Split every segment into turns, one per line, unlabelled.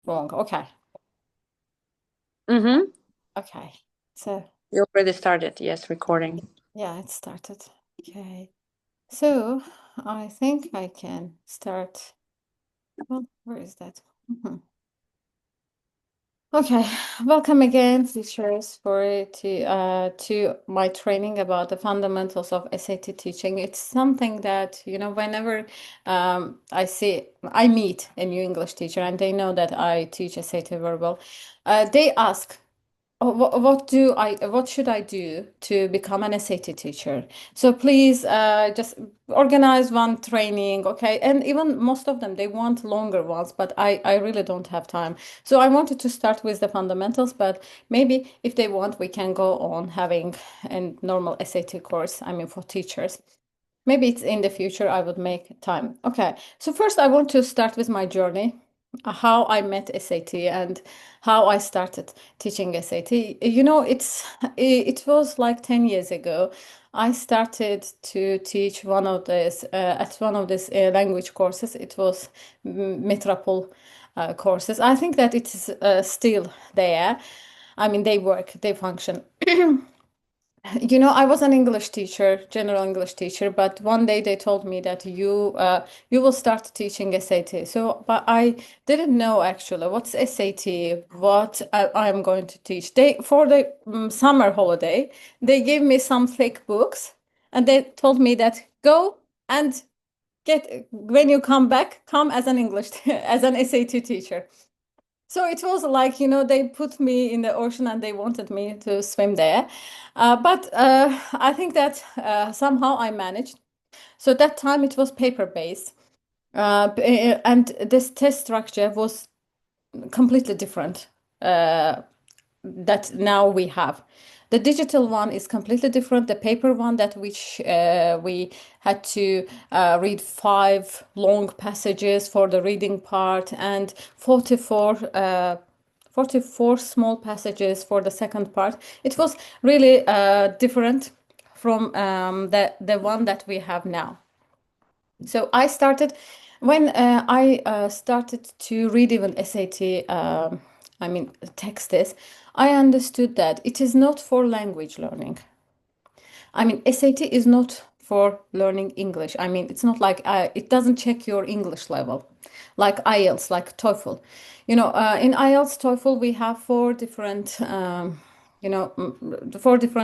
wrong. Okay.
Mm-hmm.
Okay. So,
You already started, yes, recording.
yeah, it started. Okay. So, I think I can start. Well, where is that? Mhm. Okay, welcome again, teachers, to my training about the fundamentals of SAT teaching. It's something that, whenever I meet a new English teacher and they know that I teach SAT verbal, they ask, oh, what should I do to become an SAT teacher? So please just organize one training, okay? And even most of them, they want longer ones, but I really don't have time. So I wanted to start with the fundamentals, but maybe if they want, we can go on having a normal SAT course, I mean, for teachers. Maybe it's in the future I would make time. Okay, so first I want to start with my journey, how I met SAT and how I started teaching SAT. It was like 10 years ago. I started to teach one of these language courses. It was Metropole courses. I think that it is still there. I mean, they work, they function. I was an English teacher, general English teacher, but one day they told me that you will start teaching SAT. So, but I didn't know actually what's SAT, what I am going to teach. They for the summer holiday, they gave me some fake books, and they told me that go and get when you come back, come as an English as an SAT teacher. So it was like, they put me in the ocean and they wanted me to swim there. But I think that somehow I managed. So that time it was paper-based. And this test structure was completely different that now we have. The digital one is completely different. The paper one that which we had to read five long passages for the reading part and 44 small passages for the second part. It was really different from the one that we have now. So I started when I started to read even SAT, I mean texts, I understood that it is not for language learning. I mean, SAT is not for learning English. I mean, it's not like it doesn't check your English level, like IELTS, like TOEFL. In IELTS, TOEFL, we have four different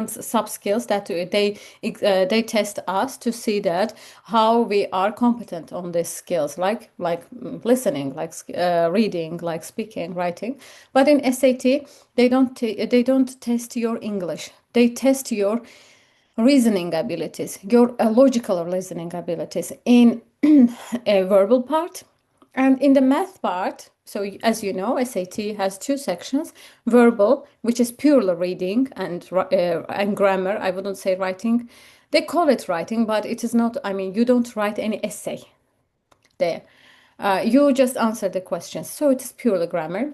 sub skills that they test us to see that how we are competent on these skills, like listening, like reading, like speaking, writing. But in SAT, they don't test your English. They test your reasoning abilities, your logical reasoning abilities in a verbal part and in the math part. So, as you know, SAT has two sections: verbal, which is purely reading and grammar. I wouldn't say writing. They call it writing, but it is not. I mean, you don't write any essay there. You just answer the questions. So it is purely grammar.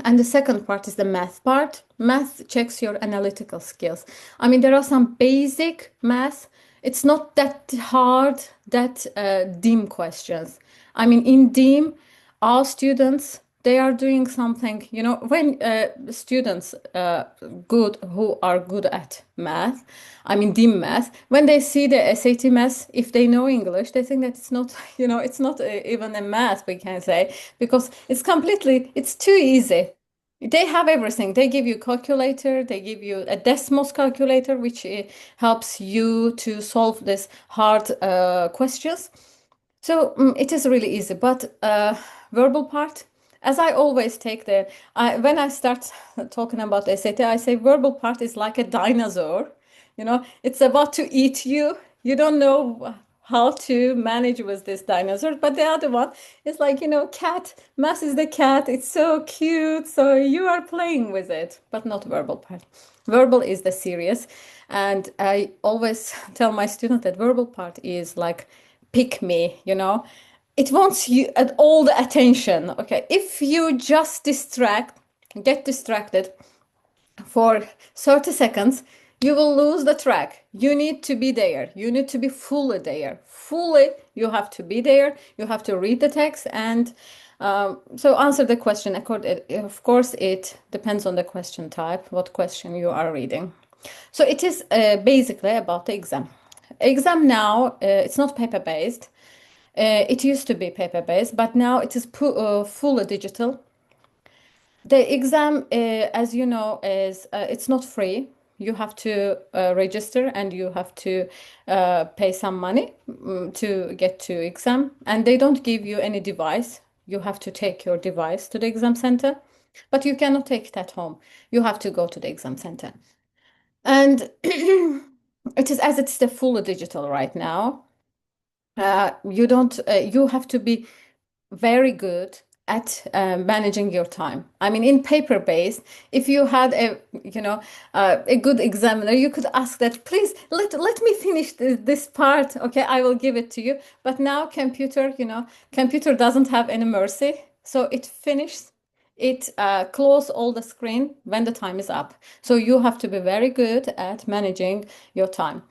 And the second part is the math part. Math checks your analytical skills. I mean, there are some basic math. It's not that hard, that DIM questions. I mean, in DIM, all students, they are doing something, when students good who are good at math, I mean DIM math, when they see the SAT math, if they know English, they think that it's not, it's not even a math, we can say, because it's too easy. They have everything. They give you calculator, they give you a Desmos calculator, which helps you to solve this hard questions. So it is really easy. But verbal part, as I always take when I start talking about SAT, I say verbal part is like a dinosaur. It's about to eat you. You don't know how to manage with this dinosaur. But the other one is like, cat. Mass is the cat. It's so cute. So you are playing with it, but not verbal part. Verbal is the serious. And I always tell my student that verbal part is like pick me. It wants you at all the attention. Okay. If you just get distracted for 30 seconds, you will lose the track. You need to be there. You need to be fully there. Fully, you have to be there. You have to read the text and So answer the question. Of course, it depends on the question type, what question you are reading. So it is basically about the exam. Exam now, it's not paper-based. It used to be paper-based, but now it is fully digital. The exam, as you know, is it's not free. You have to register and you have to pay some money to get to exam. And they don't give you any device. You have to take your device to the exam center, but you cannot take it at home. You have to go to the exam center. And it is as it's the fully digital right now. You don't. You have to be very good at managing your time. I mean, in paper-based, if you had a good examiner, you could ask that, please let me finish this part. Okay, I will give it to you. But now computer doesn't have any mercy, so it finishes. It close all the screen when the time is up. So you have to be very good at managing your time.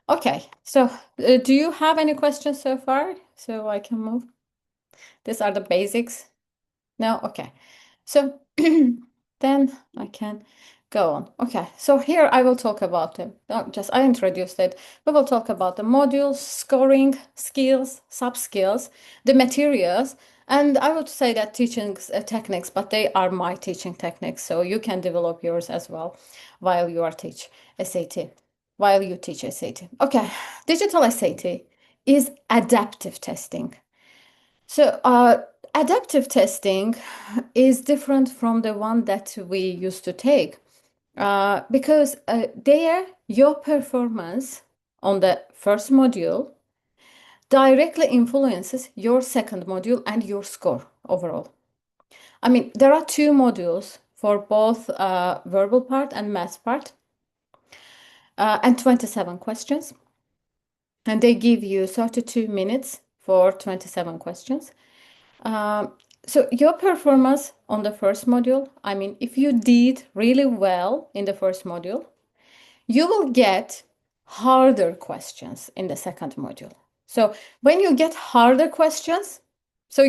Okay, so do you have any questions so far? So I can move. These are the basics. No? Okay. So then I can go on. Okay. So here I will talk about them. I introduced it. We will talk about the modules, scoring, skills, sub-skills, the materials, and I would say that teaching techniques, but they are my teaching techniques. So you can develop yours as well while you are teach SAT, while you teach SAT. Okay. Digital SAT is adaptive testing. So, adaptive testing is different from the one that we used to take because there your performance on the first module directly influences your second module and your score overall. I mean, there are two modules for both verbal part and math part, and 27 questions. And they give you 32 minutes for 27 questions. So your performance on the first module, I mean, if you did really well in the first module, you will get harder questions in the second module. So when you get harder questions, so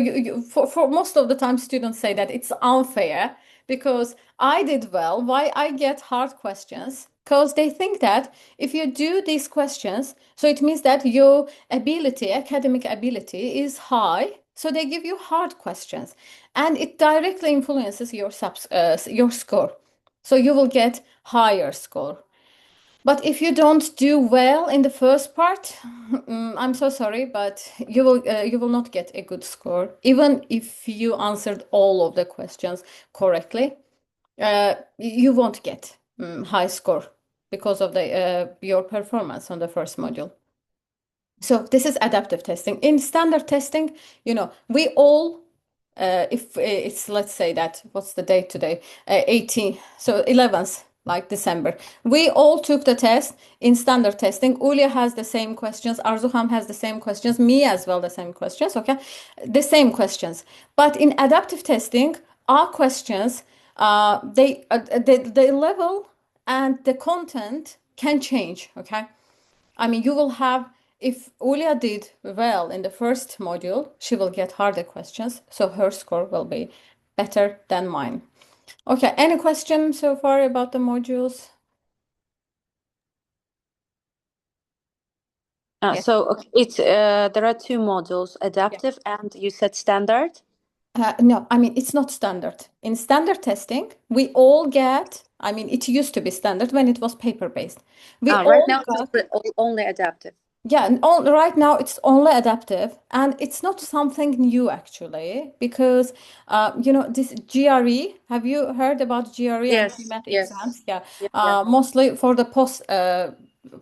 for most of the time students say that it's unfair because I did well, why I get hard questions? Because they think that if you do these questions, so it means that your ability, academic ability is high, so they give you hard questions and it directly influences your score. So you will get higher score. But if you don't do well in the first part, I'm so sorry, but you will not get a good score, even if you answered all of the questions correctly. You won't get high score because of the your performance on the first module. So this is adaptive testing. In standard testing, we all if it's let's say that what's the date today 18 so 11th like December we all took the test in standard testing. Ulia has the same questions, Arzuham has the same questions, me as well the same questions, okay, the same questions. But in adaptive testing our questions the level and the content can change, okay. I mean, you will have, if Ulia did well in the first module, she will get harder questions, so her score will be better than mine. Okay, any questions so far about the modules? Yes.
So okay, it's there are two modules, adaptive and you said standard.
No, I mean, it's not standard. In standard testing, we all get, I mean, it used to be standard when it was paper-based. We
Right
all
now
got
it's only adaptive.
Yeah, and right now it's only adaptive, and it's not something new actually, because this GRE. Have you heard about GRE and
Yes,
GMAT
yes.
exams? Yeah,
Yeah.
mostly for the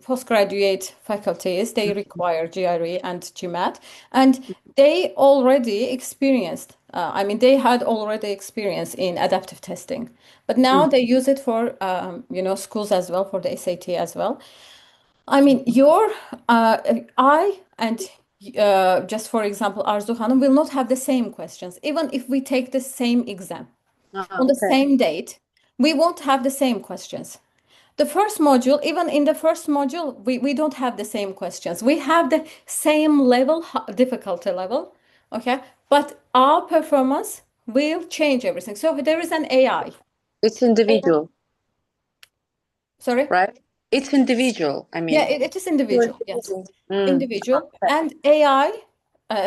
postgraduate faculties, they require GRE and GMAT, and they already experienced. I mean, they had already experience in adaptive testing, but now they use it for schools as well, for the SAT as well. I mean, I and just for example, Arzu Hanım will not have the same questions. Even if we take the same exam on the
Okay.
same date, we won't have the same questions. The first module, even in the first module, we don't have the same questions. We have the same level, difficulty level, Okay, but our performance will change everything. So there is an AI.
It's individual,
Sorry?
right? It's individual. I
Yeah,
mean,
it is individual. Yes,
Mm.
individual. And AI,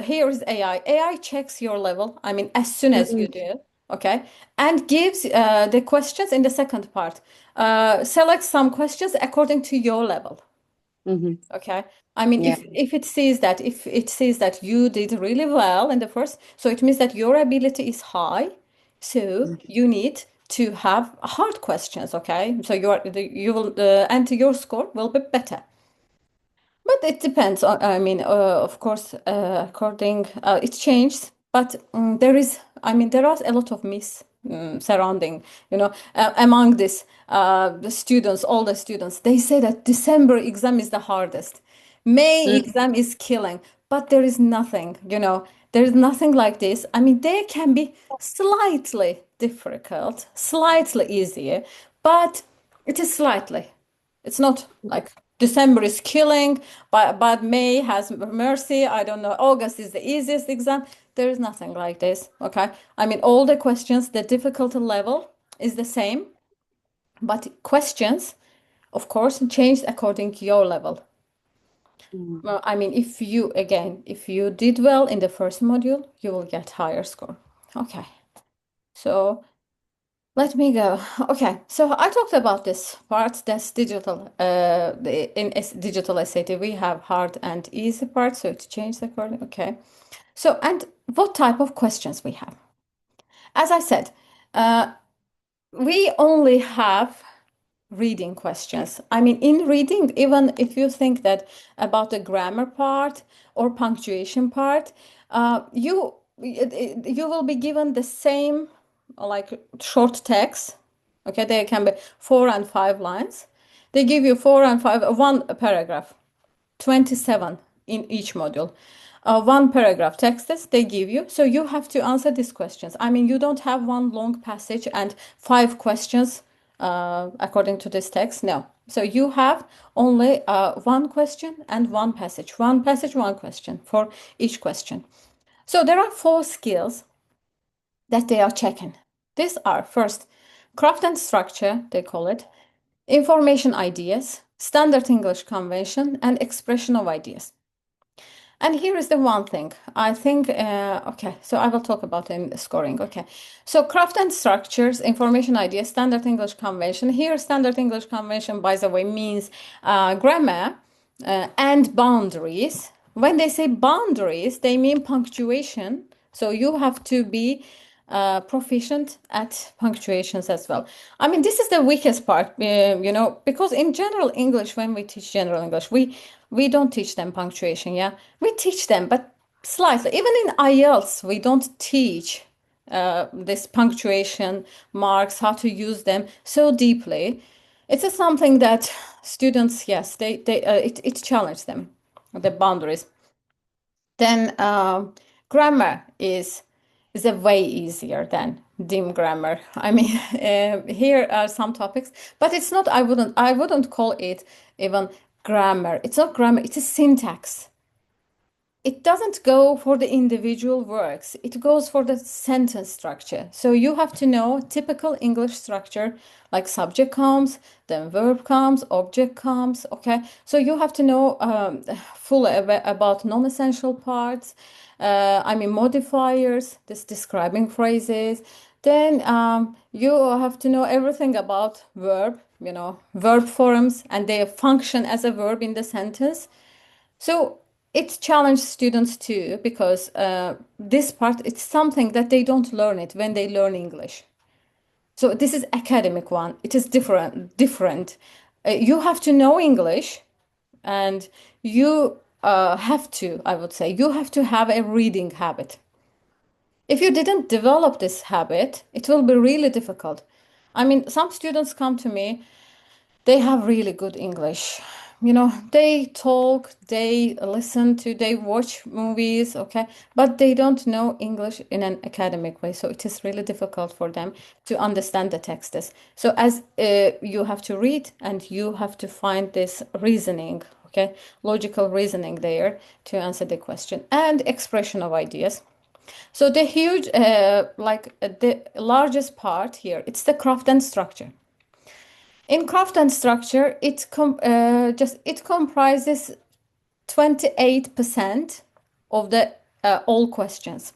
here is AI. AI checks your level. I mean, as soon as you
Mm.
do, okay, and gives the questions in the second part. Select some questions according to your level.
Mhm.
Okay. I mean,
Yeah.
if it sees that you did really well in the first, so it means that your ability is high. So you need to have hard questions. Okay. So you will and your score will be better. But it depends on, I mean, of course, according, it changes, but I mean, there are a lot of myths surrounding, among this, the students, all the students, they say that December exam is the hardest. May
Mm.
exam is killing, but there is nothing, there is nothing like this. I mean, they can be slightly difficult, slightly easier, but it is slightly. It's not like December is killing, but May has mercy. I don't know. August is the easiest exam. There is nothing like this. Okay. I mean, all the questions, the difficulty level is the same, but questions, of course, change according to your level.
Mm.
Well, I mean, if you did well in the first module, you will get higher score. Okay. So let me go. Okay, so I talked about this part. That's digital. Digital SAT, we have hard and easy part. So to change the according. Okay. So and what type of questions we have? As I said, uh, we only have reading questions. I mean, in reading, even if you think that about the grammar part or punctuation part, you will be given the same like short text. Okay, they can be 4 and 5 lines. They give you 4 and 5, one paragraph. 27 in each module. One paragraph text they give you. So you have to answer these questions. I mean, you don't have one long passage and 5 questions according to this text. No. So you have only one question and one passage. One passage, one question for each question. So there are 4 skills that they are checking. These are first, craft and structure, they call it, information ideas, standard English convention, and expression of ideas. And here is the one thing I think, okay, so I will talk about in scoring. Okay, so craft and structures, information ideas, standard English convention. Here, standard English convention, by the way, means grammar and boundaries. When they say boundaries, they mean punctuation. So you have to be proficient at punctuations as well. I mean, this is the weakest part, because in general English, when we teach general English, we don't teach them punctuation. Yeah, we teach them, but slightly. Even in IELTS, we don't teach this punctuation marks, how to use them so deeply. It's a something that students, yes, it challenged them, the boundaries. Then grammar is a way easier than dim grammar. I mean, here are some topics, but it's not. I wouldn't call it even grammar. It's not grammar. It is syntax. It doesn't go for the individual words. It goes for the sentence structure. So you have to know typical English structure, like subject comes, then verb comes, object comes. Okay. So you have to know fully about non-essential parts. I mean modifiers, this describing phrases. Then you have to know everything about verb forms and their function as a verb in the sentence. So it challenged students too because this part it's something that they don't learn it when they learn English. So this is academic one. It is different. You have to know English, and you have to, I would say, you have to have a reading habit. If you didn't develop this habit, it will be really difficult. I mean, some students come to me, they have really good English. They talk, they listen to, they watch movies, okay, but they don't know English in an academic way. So it is really difficult for them to understand the texts. So as you have to read and you have to find this reasoning, okay, logical reasoning there to answer the question and expression of ideas. So the huge, the largest part here, it's the craft and structure. In craft and structure, it comprises 28% of the all questions.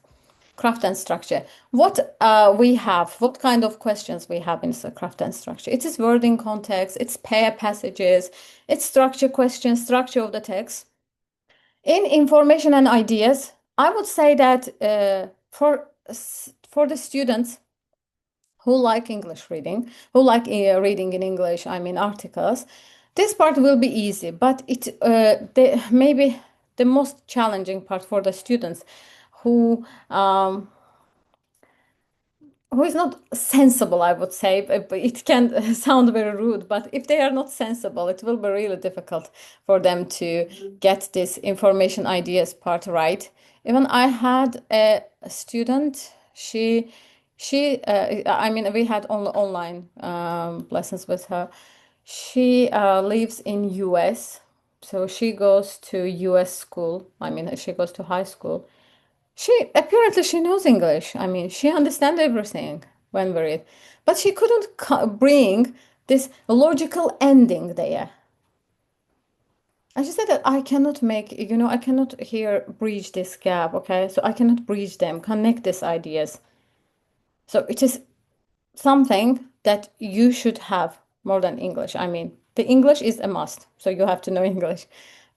Craft and structure. What kind of questions we have in the craft and structure? It is wording context, it's pair passages, it's structure questions, structure of the text. In information and ideas, I would say that for the students who like English reading, who like reading in English, I mean articles, this part will be easy, but maybe the most challenging part for the students who who is not sensible, I would say, but it can sound very rude, but if they are not sensible, it will be really difficult for them to get this information ideas part right. Even I had a student, I mean, we had online lessons with her. She lives in US, so she goes to US school. I mean, she goes to high school. She knows English. I mean, she understands everything when we read, but she couldn't bring this logical ending there. And she said that I cannot I cannot here bridge this gap, okay? So I cannot bridge them, connect these ideas. So it is something that you should have more than English. I mean, the English is a must, so you have to know English,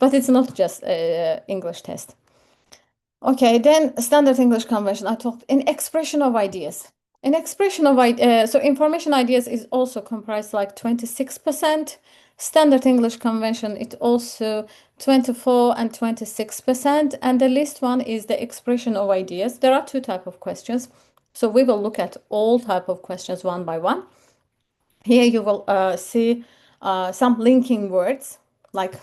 but it's not just a English test. Okay, then standard English convention. I talked in expression of ideas. In expression of so information ideas is also comprised like 26%. Standard English convention, it also 24 and 26%. And the least one is the expression of ideas. There are two type of questions. So we will look at all type of questions one by one. Here you will see some linking words, like,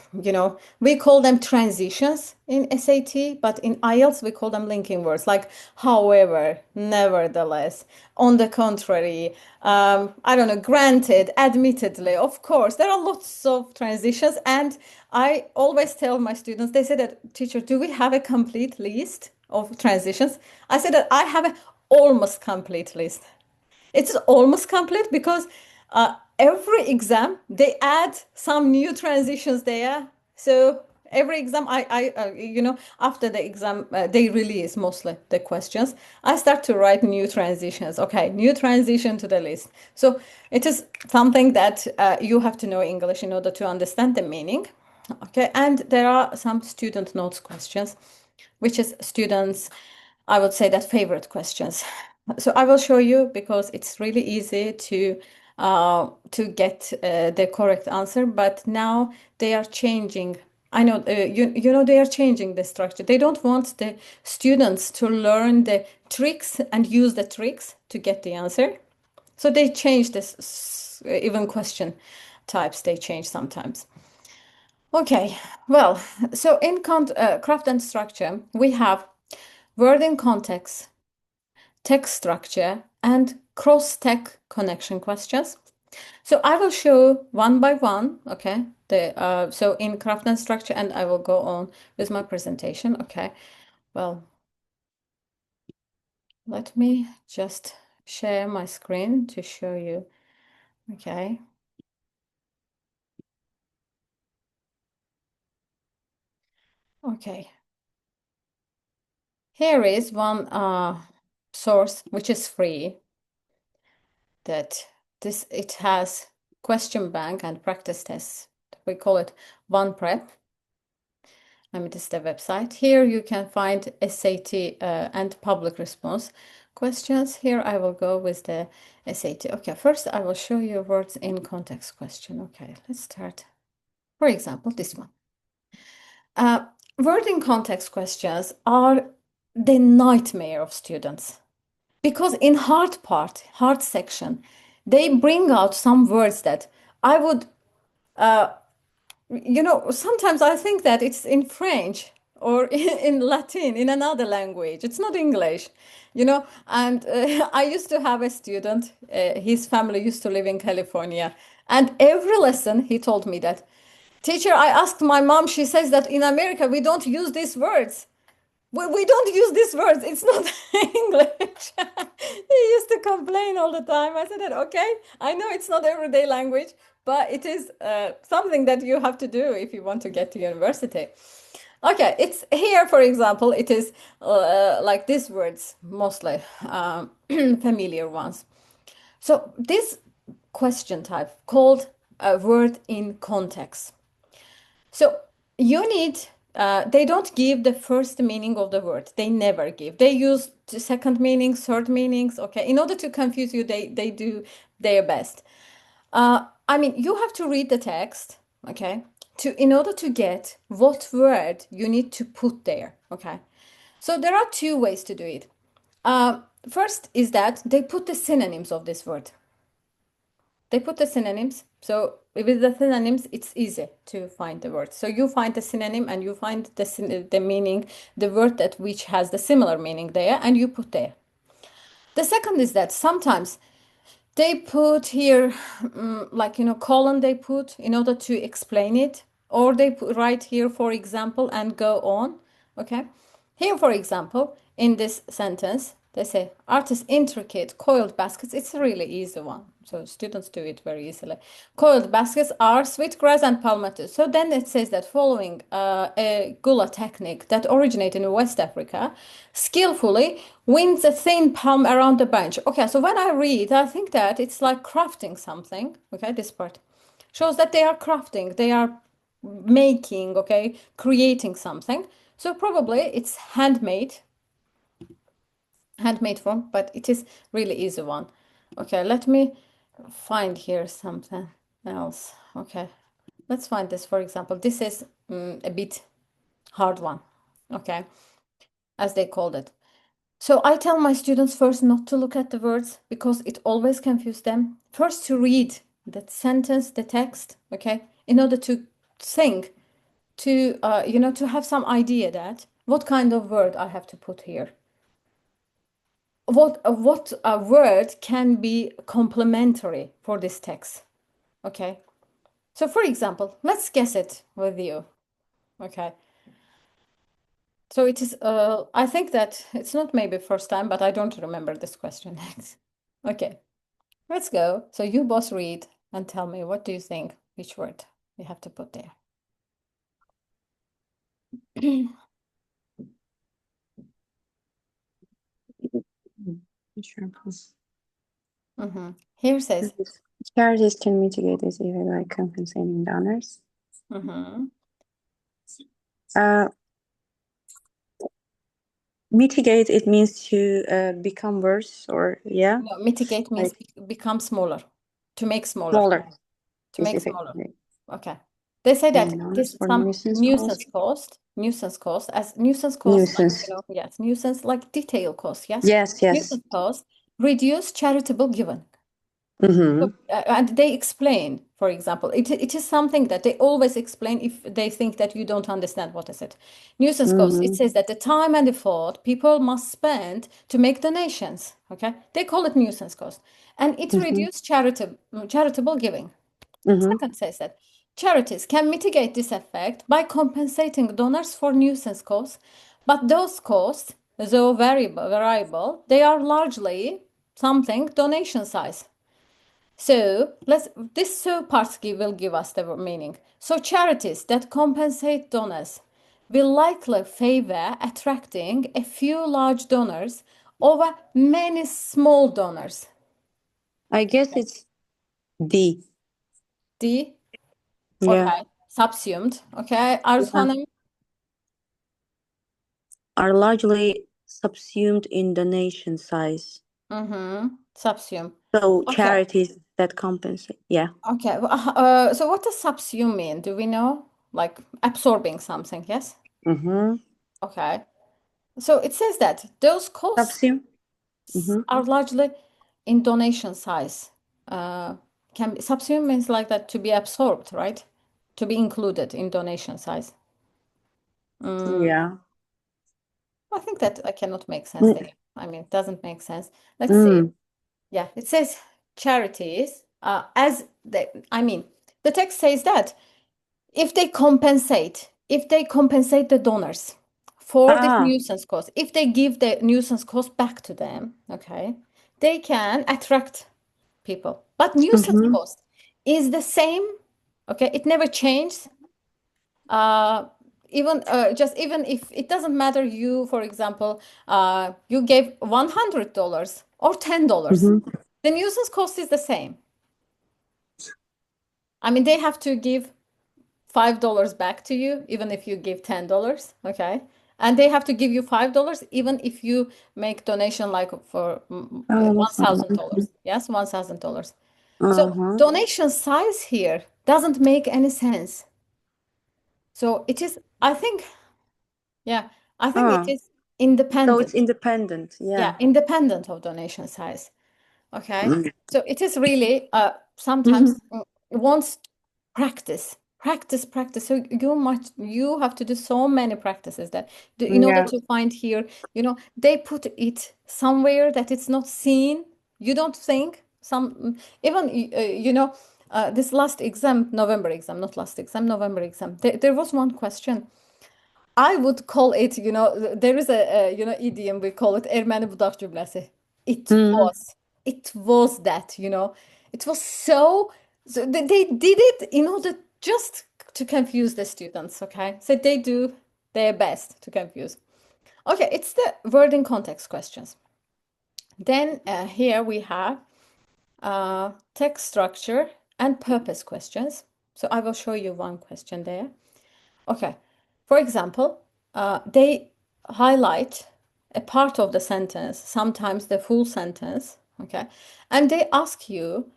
we call them transitions in SAT, but in IELTS we call them linking words, like however, nevertheless, on the contrary, I don't know, granted, admittedly, of course. There are lots of transitions, and I always tell my students, they say that, teacher, do we have a complete list of transitions? I said that I have an almost complete list. It's almost complete because every exam they add some new transitions there. So every exam, after the exam, they release mostly the questions. I start to write new transitions. Okay, new transition to the list. So it is something that you have to know English in order to understand the meaning. Okay, and there are some student notes questions, which is students, I would say that favorite questions. So I will show you because it's really easy to get the correct answer, but now they are changing. I know they are changing the structure. They don't want the students to learn the tricks and use the tricks to get the answer. So they change this, even question types they change sometimes. Okay, well, so in craft and structure, we have wording context, text structure, and cross-tag connection questions. So I will show one by one, okay? So in craft and structure, and I will go on with my presentation, okay? Well, let me just share my screen to show you, okay? Okay. Here is one source which is free, that it has question bank and practice tests. We call it OnePrep. I mean, this is the website. Here you can find SAT and public response questions. Here I will go with the SAT. Okay, first I will show you words in context question. Okay, let's start. For example, this one. Word in context questions are the nightmare of students, because in hard section, they bring out some words that I would, sometimes I think that it's in French or in Latin, in another language. It's not English, And I used to have a student, his family used to live in California. And every lesson he told me that, teacher, I asked my mom, she says that in America we don't use these words. We don't use these words. It's not English. He used to complain all the time. I said that, okay, I know it's not everyday language, but it is something that you have to do if you want to get to university. Okay, it's here, for example, it is like these words, mostly familiar ones. So this question type called a word in context. So you need, they don't give the first meaning of the word. They never give. They use the second meanings, third meanings. Okay, in order to confuse you, they do their best. I mean, you have to read the text, okay, to in order to get what word you need to put there. Okay, so there are two ways to do it. First is that they put the synonyms of this word. They put the synonyms. So with the synonyms, it's easy to find the word. So you find the synonym and you find the meaning, the word that which has the similar meaning there, and you put there. The second is that sometimes they put here, like, colon they put in order to explain it, or they put right here, for example, and go on. Okay. Here, for example, in this sentence, they say artist intricate coiled baskets. It's a really easy one. So students do it very easily. Coiled baskets are sweetgrass and palmetto. So then it says that following a gula technique that originated in West Africa, skillfully winds a thin palm around the bunch. Okay, so when I read, I think that it's like crafting something. Okay, this part shows that they are crafting, they are making, okay, creating something. So probably it's handmade form, but it is really easy one. Okay, let me find here something else. Okay, let's find this, for example. This is a bit hard one. Okay, as they called it. So I tell my students first not to look at the words because it always confuses them. First to read that sentence, the text, okay, in order to think, to have some idea that what kind of word I have to put here. What a word can be complementary for this text. Okay. So for example, let's guess it with you. Okay. So it is, I think that it's not maybe first time, but I don't remember this question next. Okay, let's go. So you both read and tell me, what do you think? Which word you have to put there?
Sure.
Here says,
Charities can mitigate this effect by compensating donors. Mitigate, it means to become worse, or yeah.
no, mitigate means become smaller, to make smaller.
Smaller.
To make
This effect.
smaller. Okay. They say that this
for
some
nuisance
cost, nuisance cost, as nuisance cost, like,
Nuisance.
yes, nuisance like detail cost, yes.
Yes, yes.
Nuisance cost reduce charitable giving.
Mm-hmm.
So, and they explain, for example, it is something that they always explain if they think that you don't understand what is it. Nuisance cost, it says that the time and effort people must spend to make donations, okay? They call it nuisance cost. And it reduces charitable giving. Second says that charities can mitigate this effect by compensating donors for nuisance costs, but those costs, though variable, they are largely something donation size. So this part will give us the meaning. So charities that compensate donors will likely favor attracting a few large donors over many small donors.
I guess it's D.
D.
Yeah.
Okay. Subsumed. Okay. Arzu Hanım.
Are largely subsumed in donation size.
Subsume.
So
Okay.
charities that compensate. Yeah.
Okay. So what does subsume mean? Do we know? Like absorbing something, yes? Okay. So it says that those costs
Subsume.
are largely in donation size. Can be subsume means like that, to be absorbed, right? To be included in donation size.
Yeah.
I think that I cannot make sense there. I mean, it doesn't make sense. Let's see. Yeah, it says charities, the text says that if they compensate the donors for the
Ah.
nuisance cost. If they give the nuisance cost back to them, okay, they can attract people. But nuisance
Mm-hmm.
cost is the same, okay? It never changes. Uh, even if it doesn't matter, you, for example, you gave $100 or $10,
Mm-hmm.
the nuisance cost is the same. I mean, they have to give $5 back to you, even if you give $10, okay? And they have to give you $5, even if you make donation like for
Oh, that's not working.
$1,000. Yes, $1,000. So
Uh-huh.
donation size here doesn't make any sense. So it is, I think, yeah, I think it
Ah,
is
so it's
independent.
independent.
Yeah,
Yeah.
independent of donation size. Okay.
Mm.
So it is really
Mm-hmm.
sometimes wants practice, practice, practice. So you have to do so many practices that in order
Yeah.
to find here, they put it somewhere that it's not seen. You don't think even this last exam, November exam, not last exam, November exam. There was one question. I would call it, there is a idiom, we call it Ermeni budak cümlesi. It
Mm.
was, it was that, it was so they did it in order just to confuse the students, okay? So they do their best to confuse. Okay, it's the word in context questions. Then here we have text structure and purpose questions. So I will show you one question there. Okay. For example, they highlight a part of the sentence, sometimes the full sentence, okay? And they ask you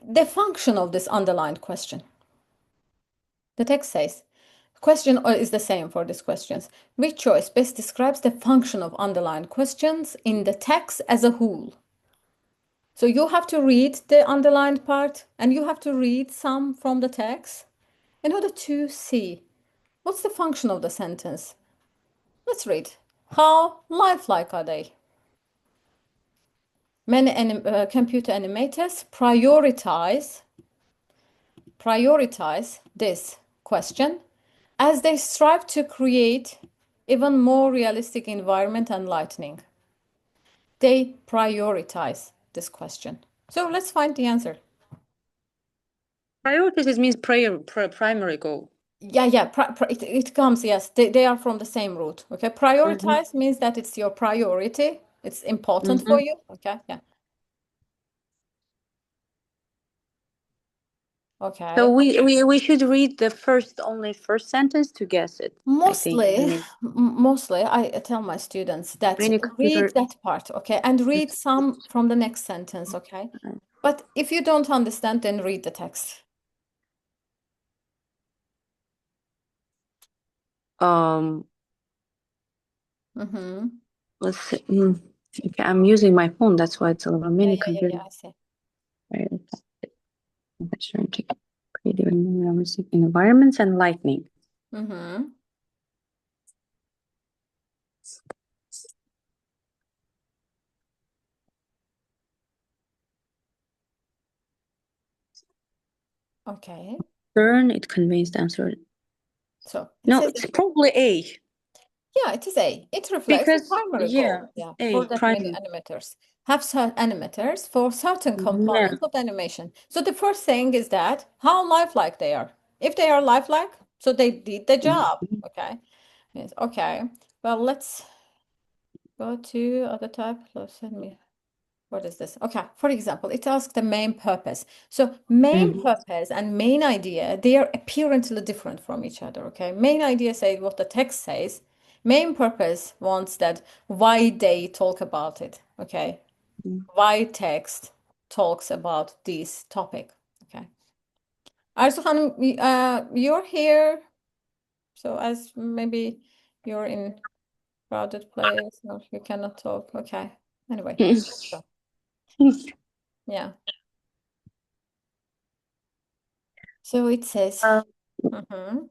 the function of this underlined question. The text says, question is the same for these questions. Which choice best describes the function of underlined questions in the text as a whole? So you have to read the underlined part and you have to read some from the text in order to see what's the function of the sentence. Let's read. How lifelike are they? Many computer animators prioritize this question as they strive to create even more realistic environment and lighting. They prioritize this question. So let's find the answer.
Priorities means primary goal.
Yeah. It comes, yes. They are from the same root. Okay.
Mm-hmm.
Prioritize means that it's your priority. It's important
Mm-hmm.
for you. Okay. Yeah.
So
Okay.
we should read the first sentence to guess it, I think.
Mostly, I tell my students that
Many
read
computer.
that part, okay, and read some from the next sentence, okay? But if you don't understand, then read the text.
Um,
Mm-hmm.
let's see. Okay, I'm using my phone. That's why it's a little mini computer.
I see.
Right. Trying to create realistic environments and lightning.
Mm-hmm. Okay.
Turn, it conveys the answer.
So it
No,
says
it's probably A.
yeah, it is A. It reflects the
Because
primary
yeah,
goal. Yeah, for
A
that many
primary.
animators have certain animators for certain
Yeah.
components of the animation. So the first thing is that how lifelike they are. If they are lifelike, so they did the job.
Mhm.
Okay. Yes. Okay. Well, let's go to other type. Let's send me. What is this? Okay. For example, it asks the main purpose. So main
Mhm.
purpose and main idea, they are apparently different from each other. Okay. Main idea says what the text says. Main purpose wants that why they talk about it. Okay. Why text talks about this topic. Okay. Arzu Hanım, you're here. So as maybe you're in crowded place or you cannot talk. Okay. Anyway. So, yeah. So it says,
Uh,
mhm.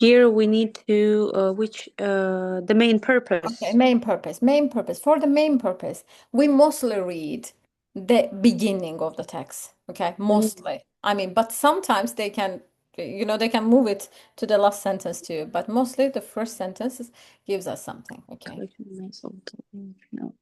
Here we need to which the main
Okay,
purpose.
main purpose. Main purpose. For the main purpose, we mostly read the beginning of the text. Okay,
Mm.
mostly. I mean, but sometimes they can They can move it to the last sentence too, but mostly the first sentence gives us something. Okay.
No.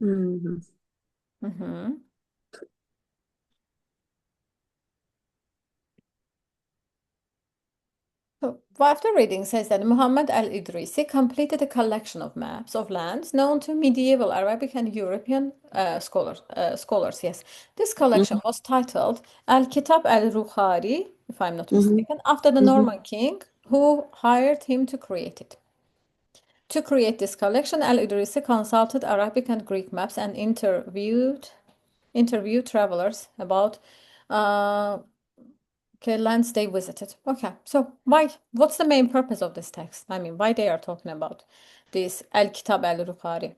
Mm-hmm.
Mm-hmm. So, after reading says that Muhammad al-Idrisi completed a collection of maps of lands known to medieval Arabic and European scholars. Yes, this collection was titled Al-Kitab al-Rukhari, if I'm not
Mm-hmm.
mistaken, after the
Mm-hmm.
Norman king who hired him to create it. To create this collection, al-Idrisi consulted Arabic and Greek maps and interviewed travelers about uh, okay, lands they visited. Okay, so what's the main purpose of this text? I mean, why they are talking about this Al-Kitab al-Rukhari?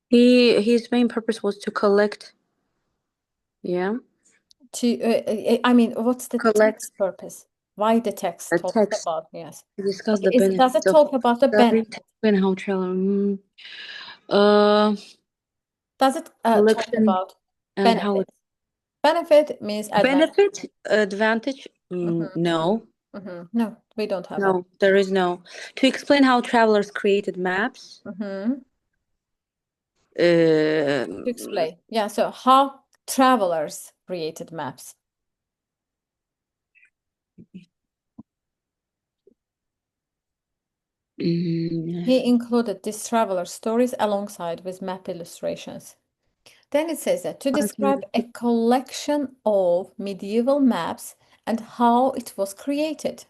His main purpose was to collect, yeah,
I mean, what's the
collect
text purpose? Why the text
a
talks
text
about, yes.
to discuss
Okay,
the
does it
benefits of
talk about the
discovery,
benefit?
and how travel, uh,
Does it talk
collection
about
and how
benefit? Benefit means advantage.
benefit, advantage. No,
No, we don't have that.
no, there is no. To explain how travelers created maps.
To
Uh,
explain. Yeah, so how travelers created maps. He included these traveler stories alongside with map illustrations. Then it says that to describe a collection of medieval maps and how it was created.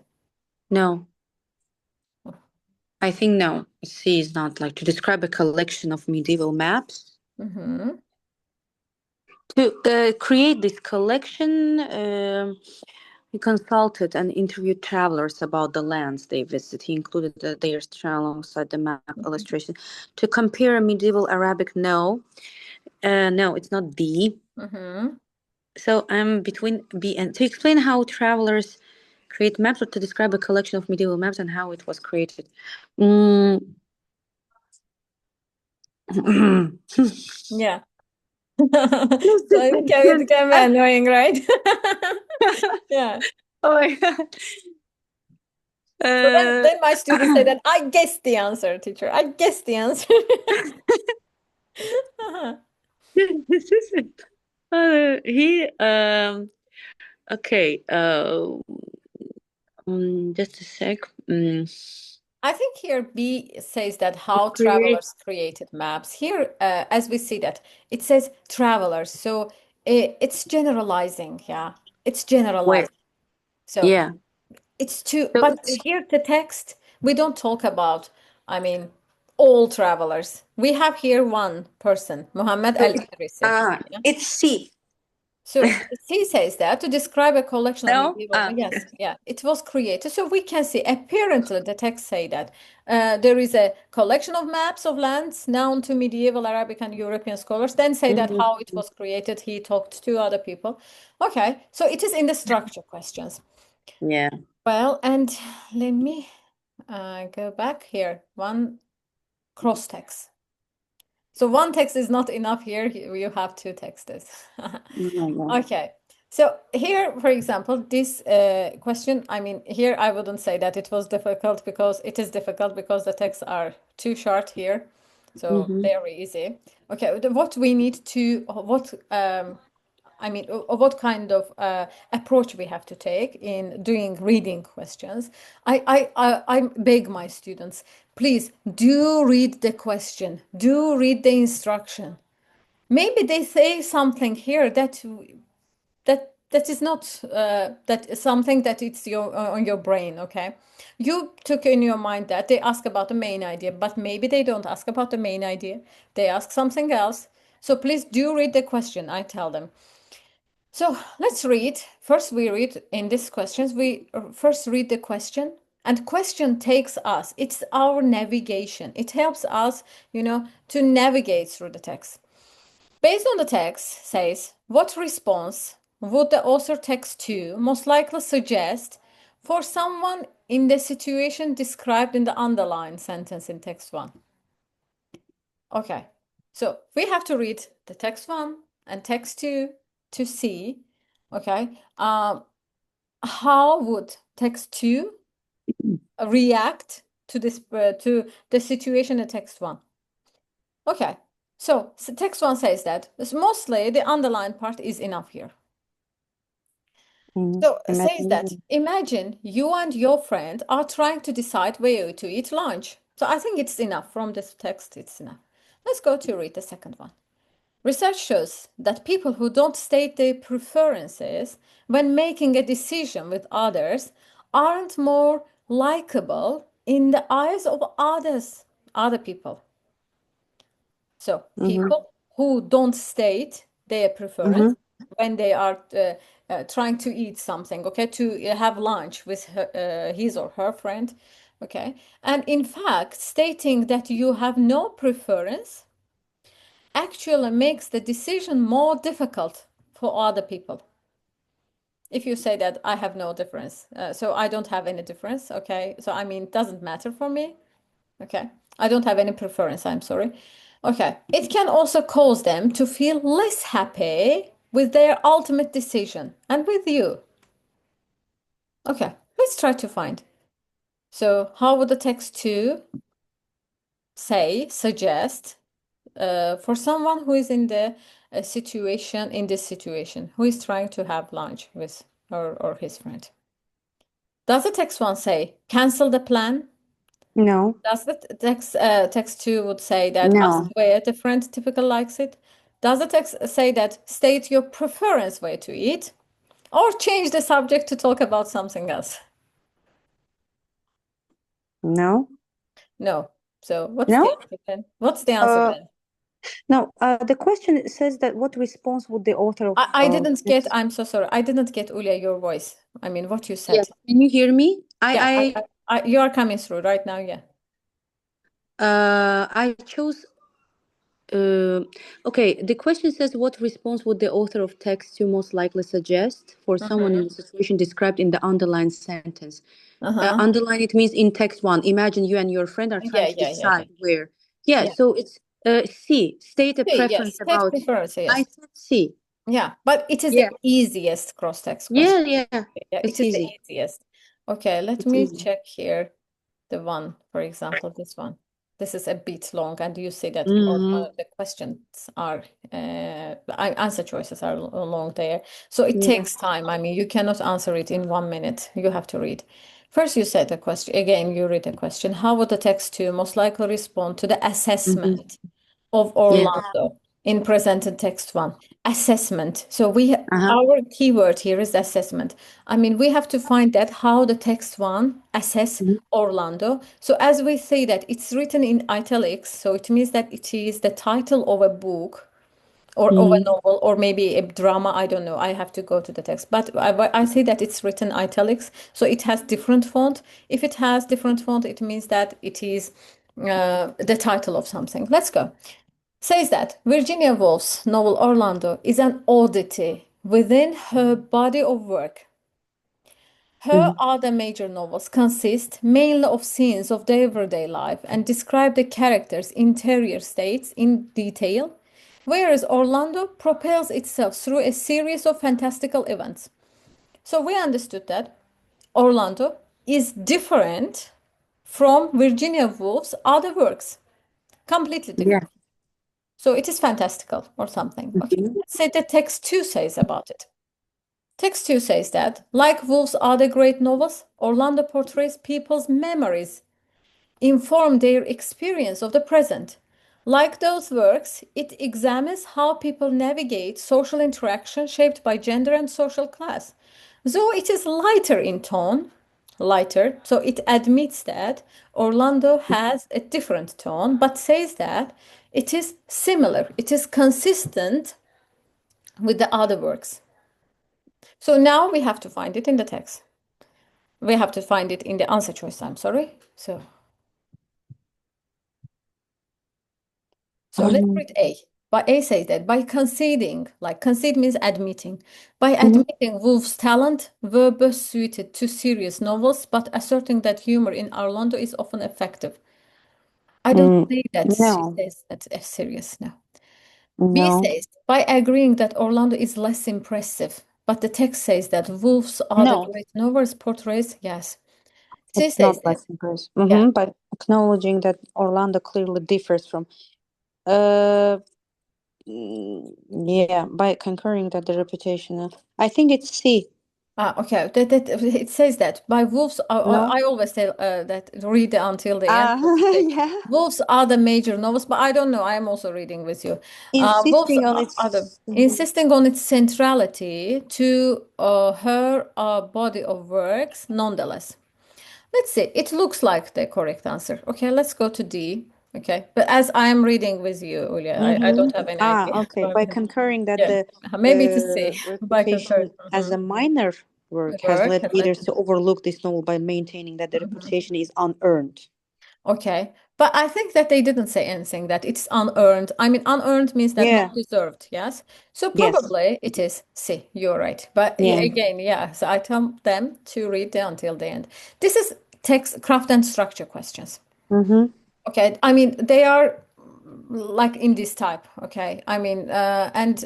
no, I think no. C is not like to describe a collection of medieval maps.
Mm-hmm.
To create this collection, he consulted and interviewed travelers about the lands they visited. He included their story alongside the map illustration. To compare medieval Arabic, no. No, it's not D.
Mm-hmm.
So I'm between B and to explain how travelers create maps or to describe a collection of medieval maps and how it was created. Mm.
Yeah. So it can be annoying, right? Yeah.
Oh my God.
So then my students say that I guessed the answer, teacher. I guessed the answer.
He okay just a sec.
I think here B says that how
Create
travelers created maps. Here, as we see that, it says travelers. So it's generalizing. Yeah, it's
where?
generalizing. So
Yeah.
it's too,
So
but here the text, we don't talk about, I mean, all travelers. We have here one person, Muhammad
so
al-Idrisi. Yeah.
it's C.
So he says that to describe a collection of
No?
medieval, yes, yeah, it was created. So we can see apparently the text say that there is a collection of maps of lands known to medieval Arabic and European scholars. Then say that how it was created. He talked to other people. Okay, so it is in the structure questions.
Yeah.
Well, and let me go back here. One cross text. So one text is not enough here. You have two texts.
Oh my God.
Okay. So here, for example, this question, I mean, here I wouldn't say that it was difficult because it is difficult because the texts are too short here. So very easy. Okay, what we need to, I mean, what kind of approach we have to take in doing reading questions. I beg my students, please do read the question, do read the instruction. Maybe they say something here that is not that is something that it's your on your brain. Okay, you took in your mind that they ask about the main idea, but maybe they don't ask about the main idea. They ask something else. So please do read the question. I tell them. So let's read. First, we read in these questions. We first read the question, and question takes us. It's our navigation. It helps us, to navigate through the text. Based on the text, says, what response would the author text 2 most likely suggest for someone in the situation described in the underlined sentence in text 1? Okay, so we have to read the text 1 and text 2 to see, okay, how would text 2 react to this to the situation in text 1? Okay, so text 1 says that mostly the underlined part is enough here. So it says that imagine you and your friend are trying to decide where to eat lunch. So I think it's enough from this text, it's enough. Let's go to read the second one. Research shows that people who don't state their preferences when making a decision with others aren't more likable in the eyes of other people. So people who don't state their preference when they are trying to eat something, okay, to have lunch with his or her friend, okay, and in fact, stating that you have no preference actually makes the decision more difficult for other people. If you say that I have no difference, so I don't have any difference, okay, so I mean, it doesn't matter for me, okay, I don't have any preference, I'm sorry. Okay, it can also cause them to feel less happy with their ultimate decision and with you. Okay, let's try to find. So, how would the text 2 suggest for someone who is in the situation, in this situation, who is trying to have lunch with her or his friend? Does the text 1 say cancel the plan?
No,
Does the text 2 would say that ask
no,
where the friend typically likes it? Does the text say that state your preference way to eat? Or change the subject to talk about something else?
no,
No. So what's the
no.
answer then? What's the answer
Uh,
then?
no. The question says that what response would the author of
I didn't get,
text?
I'm so sorry. I didn't get Ulia, your voice. I mean, what you said.
Yes. Can you hear me?
Yeah, you are coming through right now. Yeah.
I chose. Okay, the question says, what response would the author of text 2 most likely suggest for someone in
Mm-hmm.
the situation described in the underlined sentence?
Uh-huh.
Underline it means in text 1. Imagine you and your friend are trying
Yeah,
to
yeah, yeah, yeah.
decide where. Yeah,
Yeah.
so it's C. State a
See,
preference
yes, text
about.
preference,
I
yes.
said C.
Yeah, but it is the
Yeah,
easiest cross-text question.
yeah, yeah.
Yeah, it
It's
is the
easy.
easiest. Okay, let
It's
me
easy.
check here the one, for example, this one. This is a bit long, and you see that
Hmm.
the questions are, answer choices are long there. So it
Yeah.
takes time. I mean, you cannot answer it in 1 minute. You have to read. First, you said the question. Again, you read the question. How would the text two most likely respond to the
Hmm.
assessment of
Yeah.
Orlando in presented text one? Assessment. So
Uh-huh.
our keyword here is assessment. I mean, we have to find that how the text one assess
Mhm.
Orlando. So as we say that it's written in italics, so it means that it is the title of a book or of a
Mhm.
novel or maybe a drama. I don't know. I have to go to the text. But I say that it's written italics, so it has different font. If it has different font, it means that it is the title of something. Let's go. Says that Virginia Woolf's novel Orlando is an oddity within her body of work. Her
Mhm.
other major novels consist mainly of scenes of their everyday life and describe the characters' interior states in detail, whereas Orlando propels itself through a series of fantastical events. So we understood that Orlando is different from Virginia Woolf's other works, completely
Yeah.
different. So it is fantastical or something. Okay,
Mhm.
let's say the text 2 says about it. Text 2 says that, like Woolf's other great novels, Orlando portrays people's memories, inform their experience of the present. Like those works, it examines how people navigate social interaction shaped by gender and social class. Though it is lighter in tone, lighter, so it admits that Orlando has a different tone, but says that it is similar, it is consistent with the other works. So now we have to find it in the text. We have to find it in the answer choice, I'm sorry. So let's
Um,
read A. But A says that by conceding, like concede means admitting, by
Mhm.
admitting Woolf's talent were best suited to serious novels, but asserting that humor in Orlando is often effective. I don't
Mm,
think that she
no,
says that's serious now. B
no,
says by agreeing that Orlando is less impressive, but the text says that Woolf's other
no.
great novels portrays, yes. C
It's
says
not
that,
less impressive.
yeah.
By acknowledging that Orlando clearly differs from, uh, yeah, by concurring that the reputation. I think it's C.
Okay, it says that by wolves.
No.
I always say that read until the end.
Ah,
But it says,
yeah.
wolves are the major novels, but I don't know. I am also reading with you. Wolves
Insisting on
are the
its. Mhm.
insisting on its centrality to her body of works. Nonetheless, let's see. It looks like the correct answer. Okay, let's go to D. Okay, but as I am reading with you, Julia, I don't have any
Ah,
idea.
okay. By concurring that
Yeah,
the
maybe to C by concurrence.
reputation as a minor work has
Work
led
has led
readers to overlook this novel by maintaining that the
to.
reputation is unearned.
Okay. But I think that they didn't say anything that it's unearned. I mean, unearned means that not
Yeah.
deserved. Yes. So
Yes.
probably it is C. You're right. But
Yeah.
again, yeah. So I tell them to read until the end. This is text, craft, and structure questions.
Mm-hmm.
Okay. I mean, they are like in this type. Okay. I mean, and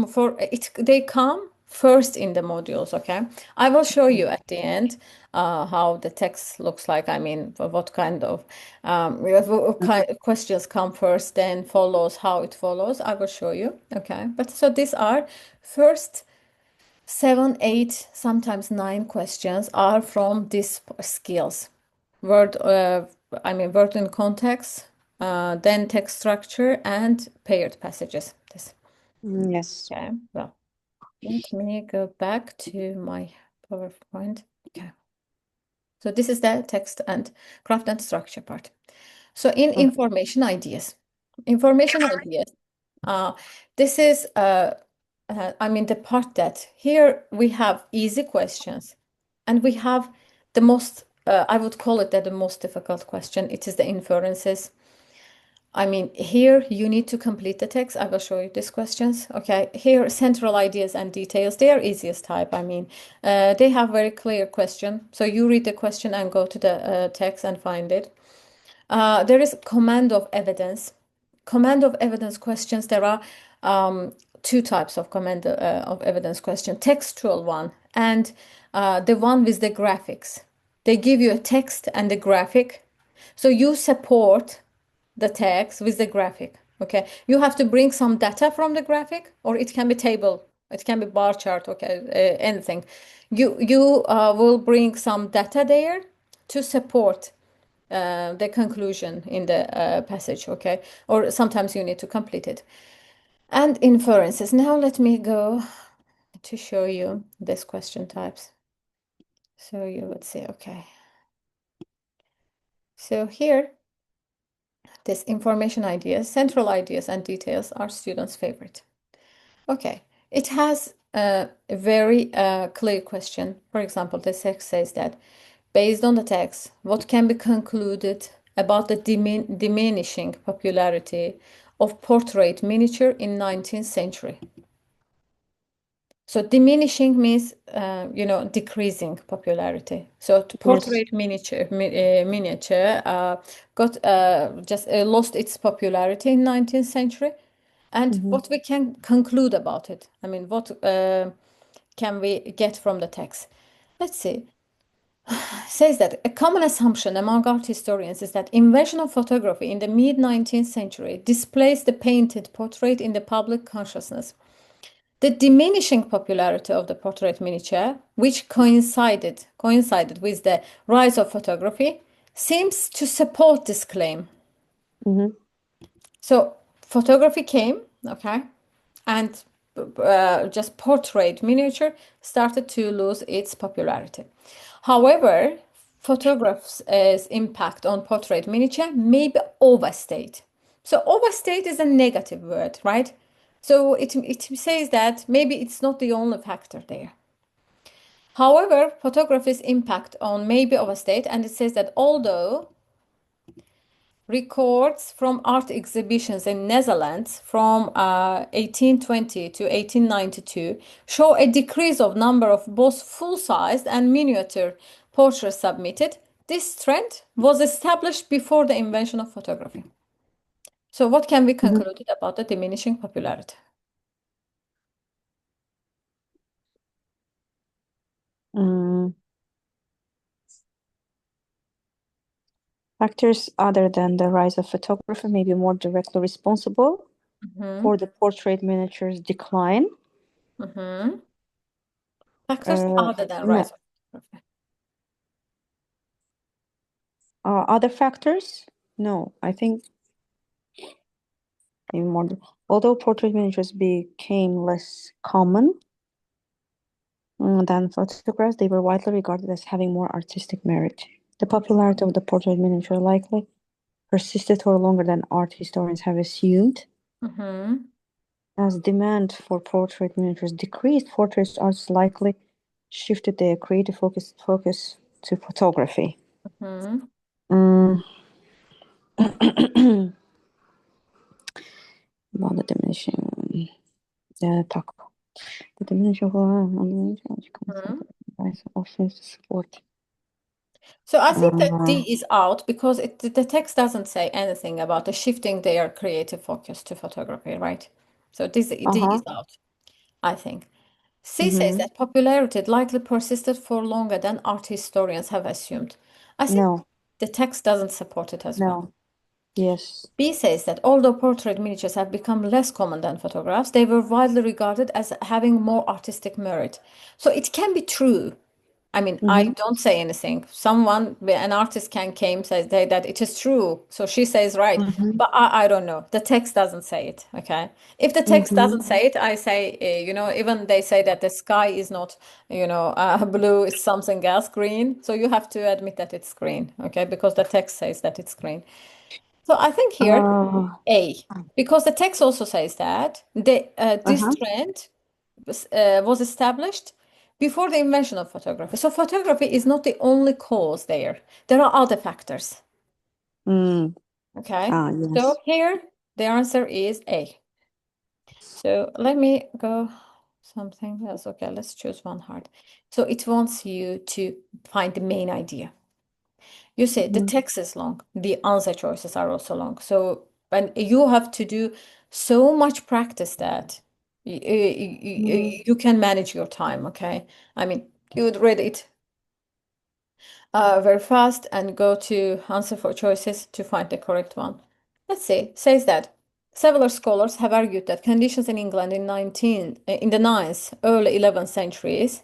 for it, they come first in the modules. Okay. I will show you at the end how the text looks like. I mean, what kind of what kind of questions come first, then follows how it follows. I will show you. Okay. But so these are first seven, eight, sometimes nine questions are from these skills. Word, I mean, word in context, then text structure and paired passages. This.
Yes.
Okay, well, let me go back to my PowerPoint. Okay, so this is the text and craft and structure part. So in information ideas, uh, this is, I mean, the part that here we have easy questions and we have the most, I would call it that the most difficult question. It is the inferences. I mean, here you need to complete the text. I will show you these questions. Okay, here central ideas and details. They are easiest type. I mean, they have very clear question. So you read the question and go to the text and find it. There is command of evidence. Command of evidence questions. There are two types of command of evidence question: textual one and the one with the graphics. They give you a text and a graphic, so you support the text with the graphic. Okay, you have to bring some data from the graphic, or it can be table, it can be bar chart. Okay, anything. You will bring some data there to support the conclusion in the passage. Okay, or sometimes you need to complete it. And inferences. Now let me go to show you this question types. So you would say, okay. So here this information ideas, central ideas and details are students' favorite. Okay, it has a very clear question. For example, the text says that based on the text, what can be concluded about the diminishing popularity of portrait miniature in 19th century? So diminishing means, decreasing popularity. So
Yes.
portrait miniature got just lost its popularity in 19th century. And
Mm-hmm.
what we can conclude about it? I mean, what can we get from the text? Let's see. Says that a common assumption among art historians is that invention of photography in the mid 19th century displaced the painted portrait in the public consciousness. The diminishing popularity of the portrait miniature, which coincided with the rise of photography, seems to support this claim.
Mm-hmm.
So photography came, okay, and just portrait miniature started to lose its popularity. However, photograph's impact on portrait miniature may be overstate. So overstate is a negative word, right? So it says that maybe it's not the only factor there. However, photography's impact on may be overstate, and it says that although records from art exhibitions in Netherlands from 1820 to 1892 show a decrease of number of both full-sized and miniature portraits submitted. This trend was established before the invention of photography. So what can be
Mhm.
concluded about the diminishing popularity?
Mm, Factors other than the rise of photography may be more directly responsible
Mhm,
for the portrait miniatures decline.
mhm. Factors
Uh,
other than
no,
rise of photography.
Other factors? No, I think maybe more. Although portrait miniatures became less common than photographs, they were widely regarded as having more artistic merit. The popularity of the portrait miniature likely persisted for longer than art historians have assumed.
Mhm,
As demand for portrait miniatures decreased, portrait artists likely shifted their creative focus to photography.
mhm.
Mm. About the diminishing talk. The diminishing
Mhm.
offers support.
So I think that
Uh,
D is out because the text doesn't say anything about the shifting their creative focus to photography, right? So this D is
uh-huh.
out, I think. C says
Mm-hmm.
that popularity likely persisted for longer than art historians have assumed. I think
No,
the text doesn't support it as well.
no, yes.
B says that although portrait miniatures have become less common than photographs, they were widely regarded as having more artistic merit. So it can be true. I mean, I
Mm-hmm.
don't say anything. An artist can came say that it is true. So she says right,
Mm-hmm.
but I don't know. The text doesn't say it. Okay. If the text doesn't
Mm-hmm.
say it, I say, even they say that the sky is not, blue, it's something else, green. So you have to admit that it's green. Okay. Because the text says that it's green. So I think here
Uh,
A, because the text also says that this
uh-huh.
trend was established before the invention of photography. So photography is not the only cause there. There are other factors.
Mm.
Okay. So
Yes.
here the answer is A. So let me go something else. Okay, let's choose one hard. So it wants you to find the main idea. You see, the
Mm-hmm.
text is long, the answer choices are also long. So, and you have to do so much practice that
Mm-hmm.
you can manage your time, okay? I mean, you would read it very fast and go to answer for choices to find the correct one. Let's see, says that several scholars have argued that conditions in England in the ninth, early 11th centuries,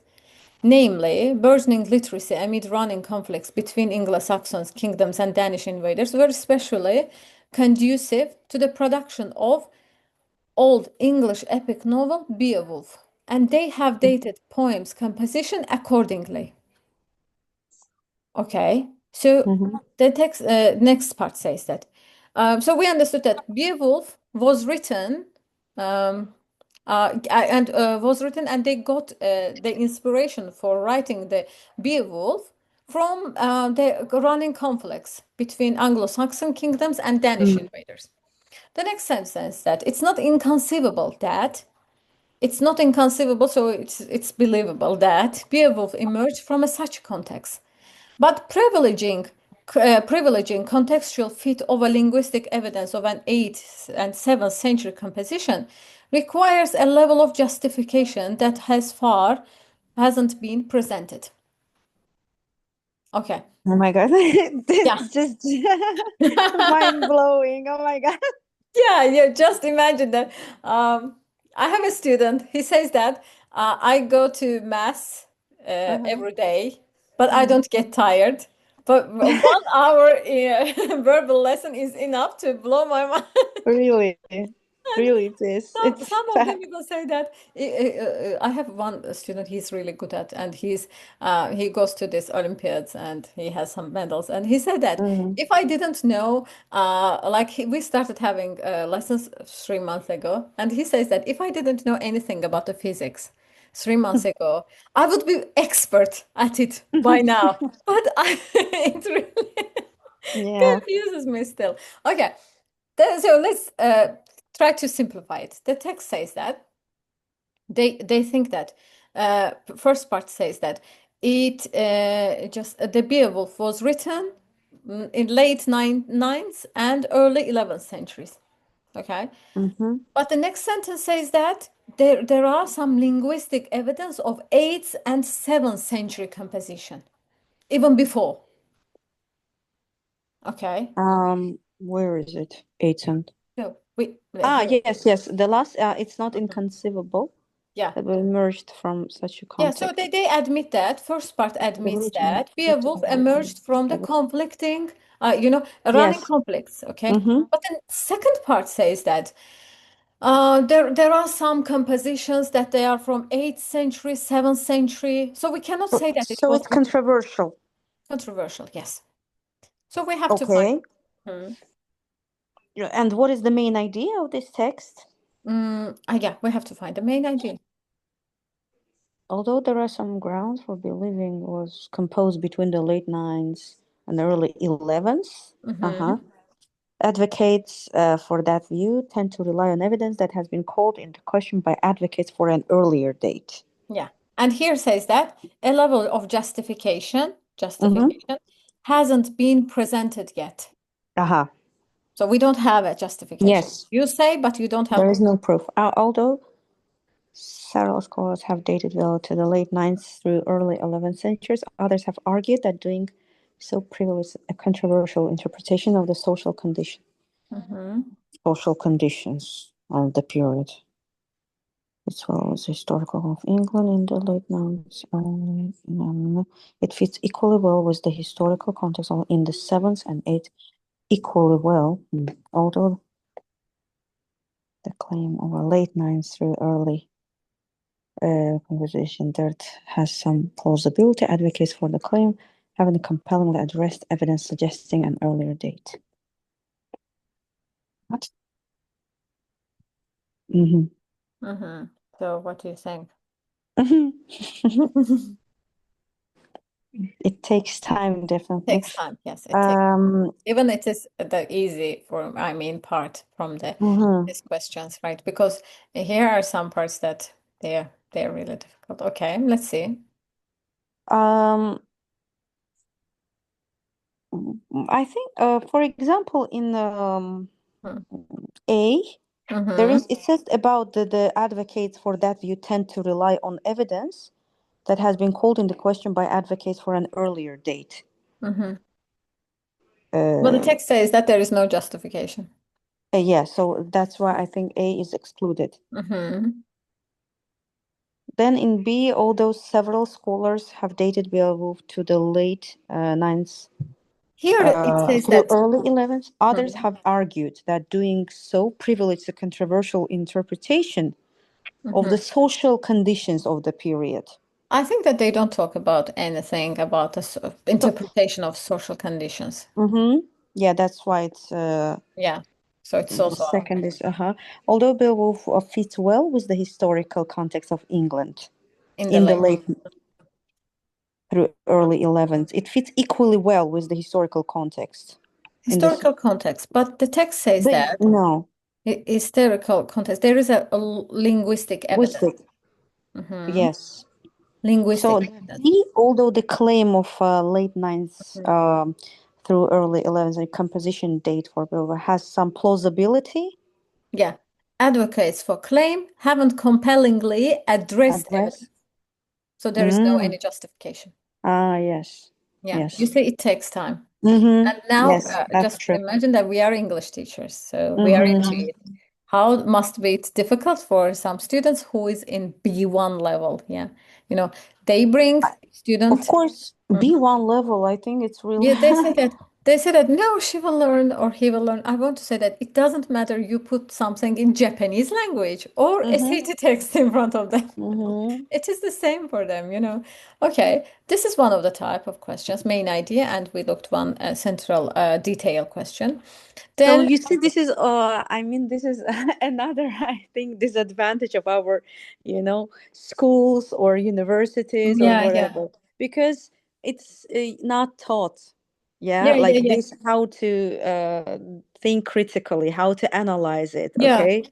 namely, burgeoning literacy amid running conflicts between Anglo-Saxon kingdoms and Danish invaders, were especially conducive to the production of Old English epic novel Beowulf, and they have dated poems composition accordingly. Okay, so
Mm-hmm.
the text next part says that. So we understood that Beowulf was written, um, and they got the inspiration for writing the Beowulf from the running conflicts between Anglo-Saxon kingdoms and Danish
Mm.
invaders. The next sentence that it's not inconceivable, so it's believable that Beowulf emerged from such context. But privileging contextual fit over linguistic evidence of an 8th and 7th century composition requires a level of justification that hasn't been presented. Okay.
Oh my God.
Yeah.
That's just mind blowing. Oh my God.
Yeah, yeah, just imagine that. I have a student, he says that I go to mass
Uh-huh.
every day, but I
Mm.
don't get tired. But 1 hour verbal lesson is enough to blow my mind.
Really, really, it is. It's
Some of them
fact.
people say that. I have one student he's really good at, and he goes to these Olympiads and he has some medals. And he said that
Mm.
if I didn't know, we started having lessons 3 months ago, and he says that if I didn't know anything about the physics 3 months ago, I would be expert at it by now. But it really.
Yeah.
Confuses me still. Okay, so let's try to simplify it. The text says that they think that first part says that it just the Beowulf was written in late ninth and early 11th centuries. Okay,
Mm-hmm.
but the next sentence says that there are some linguistic evidence of 8th and 7th century composition, even before. Okay,
Where is it? 8 and
so we here.
yes. The last, it's not inconceivable
Yeah.
that we emerged from such a
Yeah, so
context.
they admit that, first part
The
admits
original
that Beowulf emerged from the conflicting, running
Yes.
conflicts, okay?
Mm-hmm.
But then second part says that there are some compositions that they are from 8th century, 7th century, so we cannot say that it
So
was
it's controversial.
controversial, yes. So we have to find.
Okay.
Hmm.
Yeah, and what is the main idea of this text?
Yeah, we have to find the main idea.
Although there are some grounds for believing it was composed between the late 9th and the early 11th,
Hmm.
advocates for that view tend to rely on evidence that has been called into question by advocates for an earlier date.
Yeah. And here says that a level of
Mm-hmm.
justification hasn't been presented yet.
Aha.
So we don't have a justification.
Yes,
You say, but you don't have
there
proof.
is no proof. Although several scholars have dated well to the late 9th through early 11th centuries, others have argued that doing so privileges a controversial interpretation of the social conditions of the period, as well as historical of England in the late 9th. It fits equally well with the historical context in the 7th and 8th equally well, although the claim of a late 9th through early conversation that has some plausibility. Advocates for the claim having compellingly addressed evidence suggesting an earlier date. What? Mm-hmm.
So what do you think?
It takes time, definitely.
Takes time. Yes, it takes.
Um,
Even it is the easy for, I mean, part from
mhm.
these questions, right? Because here are some parts that they're really difficult. Okay, let's see.
Um, I think, for example, in
Hmm.
A,
Mm-hmm.
it says about the advocates for that view tend to rely on evidence that has been called into question by advocates for an earlier date.
Mm-hmm. Well, the
Uh,
text says that there is no justification.
yeah, so that's why I think A is excluded.
Mm-hmm.
Then in B, although several scholars have dated Beowulf to the late 9th
Here it says
through
that.
early 11th, others
Mhm.
have argued that doing so privileged a controversial interpretation of
Mhm.
the social conditions of the period.
I think that they don't talk about anything about the
So,
interpretation of social conditions.
yeah, that's why it's
Yeah. So it's
the
also
second is although Beowulf fits well with the historical context of England
in the
in the
late
late through early 11th, it fits equally well with the historical context in this.
historical context. But the text says that
No,
historical context, there is a linguistic
with
evidence.
the
Mhm.
yes.
Linguistic
So
evidence.
D, although the claim of late 9th
Mhm.
through early 11th composition date for Beowulf has some plausibility
Yeah. Advocates for claim haven't compellingly addressed
address.
evidence. So there is no
Mm.
any justification.
Yes.
Yeah. You
Yes.
say it takes time.
Mm-hmm.
And now,
Yes, that's
just
true.
imagine that we are English teachers, so we are into
Mm-hmm.
it. How must be it difficult for some students who is in B1 level? Yeah, you know, they bring
Of
student.
course,
Mhm.
B1 level, I think it's really.
Yeah, they say that no, she will learn or he will learn. I want to say that it doesn't matter you put something in Japanese language or
Mm-hmm.
SAT text in front of them.
Mm-hmm.
It is the same for them, you know. Okay, this is one of the type of questions, main idea, and we looked one central detail question.
So
Then,
you see, this is I mean, this is another, I think, disadvantage of our, schools or universities or
yeah, yeah,
whatever, because it's not taught. Yeah,
Yeah, yeah,
like
yeah.
this, how to think critically, how to analyze it.
Yeah.
Okay,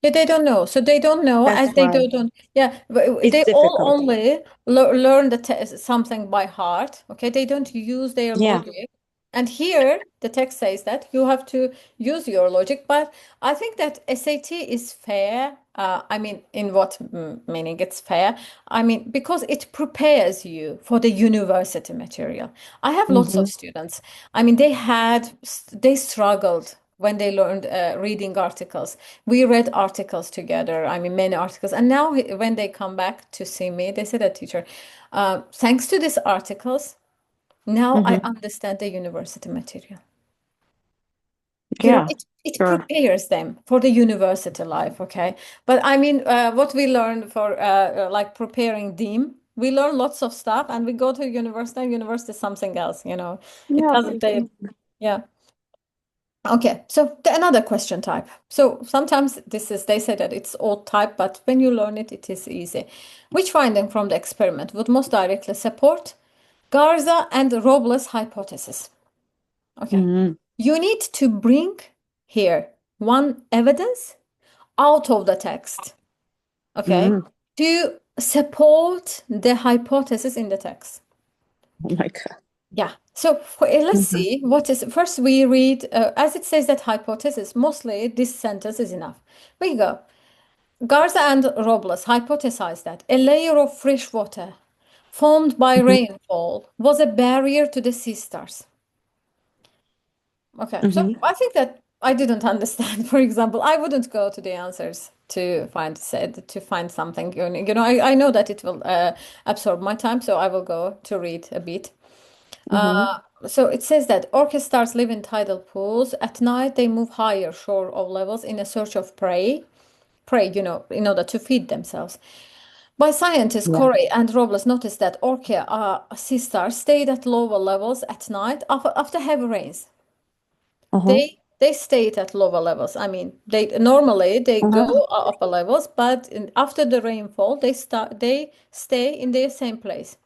Yeah, they don't know. So they don't know,
that's
and they
why
don't. Yeah,
it's
they all
difficult.
only learn something by heart. Okay, they don't use their
Yeah.
logic. And here the text says that you have to use your logic. But I think that SAT is fair. I mean, in what meaning it's fair? I mean, because it prepares you for the university material. I have lots of
Mm-hmm.
students. I mean, they struggled when they learned reading articles. We read articles together, I mean, many articles. And now, when they come back to see me, they say that, teacher, thanks to these articles, now I
Mm-hmm.
understand the university material.
Yeah,
It
sure.
prepares them for the university life, okay? But I mean, what we learn for like preparing DEEM, we learn lots of stuff and we go to university, and university is something else, you know. It
Yeah,
doesn't, yeah. Okay, so another question type. So sometimes they say that it's old type, but when you learn it, it is easy. Which finding from the experiment would most directly support Garza and Robles hypothesis? Okay.
mm-hmm.
You need to bring here one evidence out of the text, okay,
Mm-hmm.
to support the hypothesis in the text.
Oh my God.
Yeah. So let's
Mm-hmm.
see what is first we read as it says that hypothesis. Mostly this sentence is enough. We go. Garza and Robles hypothesized that a layer of fresh water formed by rainfall was a barrier to the sea stars. Okay, so
Mm-hmm.
I think that I didn't understand. For example, I wouldn't go to the answers to find said to find something unique. You know, I know that it will absorb my time, so I will go to read a bit.
Mm-hmm.
So it says that orchid stars live in tidal pools. At night, they move higher shore of levels in a search of prey, you know, in order to feed themselves. By scientists
Yeah.
Corey and Robles noticed that orchid sea stars stayed at lower levels at night after heavy rains.
Uh-huh.
They stayed at lower levels. I mean, they normally they go
Uh-huh.
upper levels, but after the rainfall, they stay in the same place.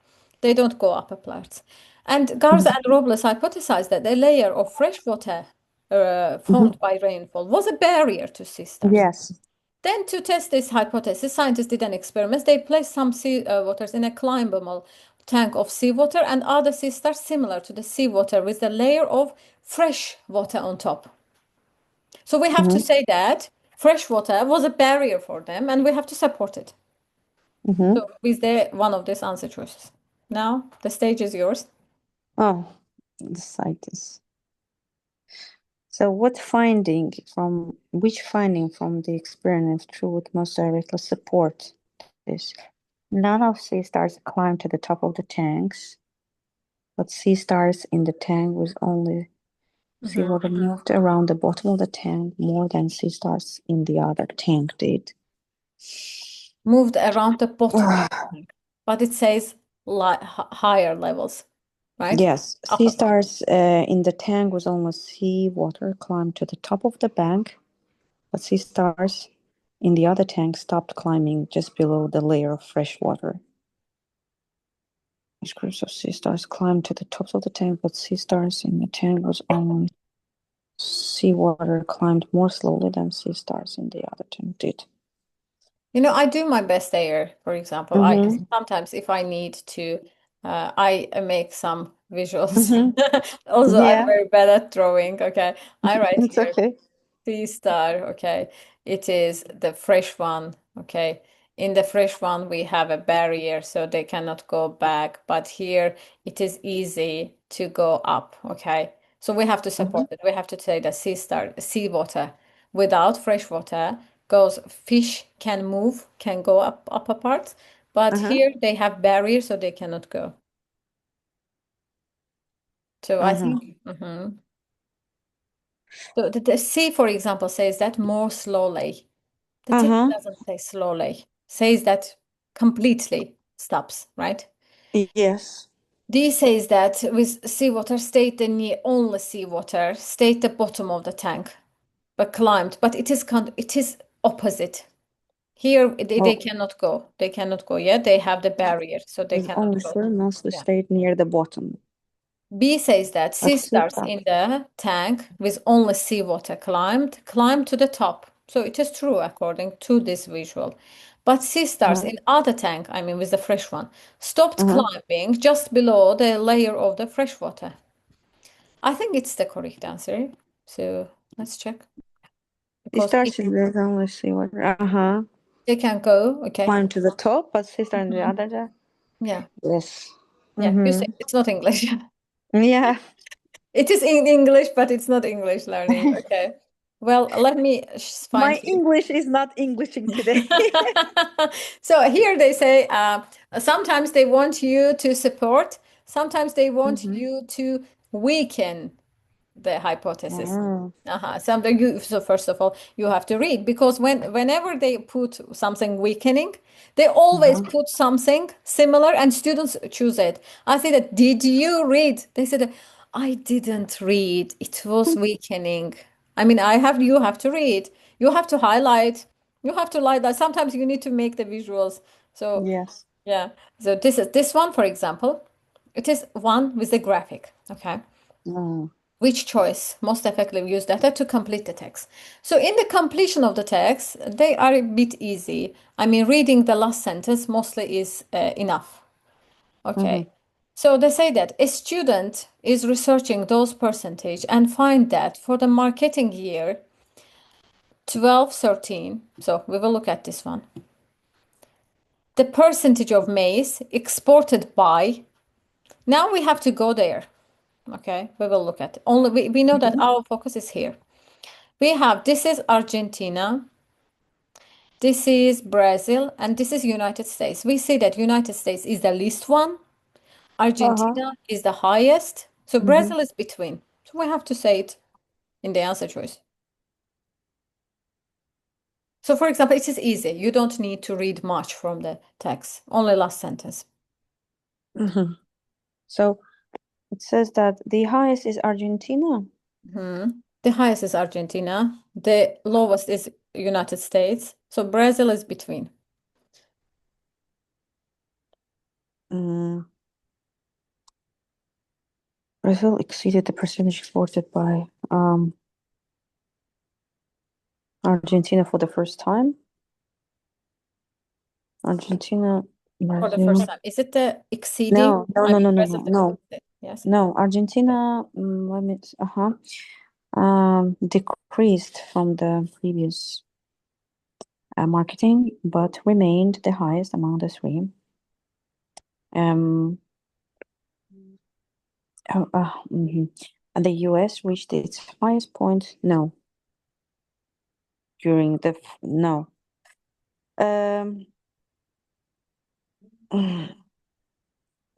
They don't go upper parts. And Garza and Robles hypothesized that a layer of fresh water
Mm-hmm.
formed by rainfall was a barrier to sea stars.
Yes.
Then, to test this hypothesis, scientists did an experiment. They placed some sea waters in a climbable tank of seawater and other sea stars similar to the seawater with a layer of fresh water on top. So we have to
Mm-hmm.
say that fresh water was a barrier for them and we have to support it.
Mm-hmm.
So with the one of these answer choices. Now the stage is yours.
Oh, the scientists. So which finding from the experiment true would most directly support this? None of sea stars climbed to the top of the tanks, but sea stars in the tank with only
Mhm.
seawater moved around the bottom of the tank more than sea stars in the other tank did.
Moved around the bottom of the tank, but it says higher levels, right?
Yes, sea
Upper part.
stars in the tank with only seawater climbed to the top of the bank, but sea stars in the other tank stopped climbing just below the layer of fresh water. Groups of sea stars climbed to the tops of the tank, but sea stars in the tank was only seawater climbed more slowly than sea stars in the other tank did.
You know, I do my best there. For example, I
Mm-hmm.
sometimes if I need to, I make some visuals.
Mm-hmm.
Also, I'm
Yeah,
very bad at drawing. Okay, I write
it's
here
okay.
sea star. Okay, it is the fresh one. Okay, in the fresh one we have a barrier, so they cannot go back. But here it is easy to go up. Okay, so we have to
Mm-hmm.
support it. We have to say the sea star, seawater without fresh water goes fish can move, can go upper parts, but
Uh-huh.
here they have barriers so they cannot go. So I
Uh-huh.
think so the sea, for example, says that more slowly. The text
Uh-huh.
doesn't say slowly, says that completely stops, right?
Yes.
D says that with seawater stayed the near only seawater stayed the bottom of the tank, but climbed. But it is opposite. Here they
Oh,
cannot go. They cannot go yet. They have the barrier, so they
with
cannot
only
go.
sure mostly
Yeah.
stayed near the bottom.
B says that
Like
sisters
sister.
in the tank with only seawater climbed to the top. So it is true according to this visual. But sisters
Uh-huh.
in other tank, I mean with the fresh one, stopped
Uh-huh.
climbing just below the layer of the fresh water. I think it's the correct answer. So let's check because
Sister
it,
should only see what. Uh-huh.
they can go. Okay.
Climb to the top, but sister on the
Mhm.
other side.
Yeah.
Yes.
Yeah. You say
Mm-hmm.
it's not English.
Yeah.
It is in English, but it's not English learning. Okay. Well, let me find
My
you.
English is not Englishing today.
So here they say sometimes they want you to support, sometimes they want
Mm-hmm.
you to weaken the hypothesis.
Mm-hmm.
So first of all, you have to read because whenever they put something weakening, they always
Uh-huh.
put something similar and students choose it. I say that, did you read? They said, I didn't read. It was weakening. I mean, you have to read. You have to highlight. You have to highlight. Sometimes you need to make the visuals. So
Yes.
yeah. So this one, for example, it is one with the graphic. Okay.
Mm.
Which choice most effectively use data to complete the text? So in the completion of the text, they are a bit easy. I mean, reading the last sentence mostly is enough.
Mm-hmm.
Okay. So they say that a student is researching those percentage and find that for the marketing year 12-13, so we will look at this one. The percentage of maize exported by, now we have to go there. Okay, we will look at only we know that our focus is here. We have this is Argentina, this is Brazil, and this is United States. We see that United States is the least one,
Uh-huh.
Argentina is the highest, so
Mm-hmm.
Brazil is between. So we have to say it in the answer choice. So for example, it is easy. You don't need to read much from the text, only last sentence.
Mm-hmm. So it says that the highest is Argentina.
The highest is Argentina, the lowest is United States, so Brazil is between.
Mm. Brazil exceeded the percentage exported by Argentina for the first time. Argentina,
For the first
Brazil.
time. Is it the exceeding?
No, no,
I
no,
mean,
no, no,
Brazil
no,
didn't
no,
exceed. Yes.
no. Argentina, let me, decreased from the previous marketing, but remained the highest among the three. Um, mhm. And the US reached its highest point. No, during the no. Um,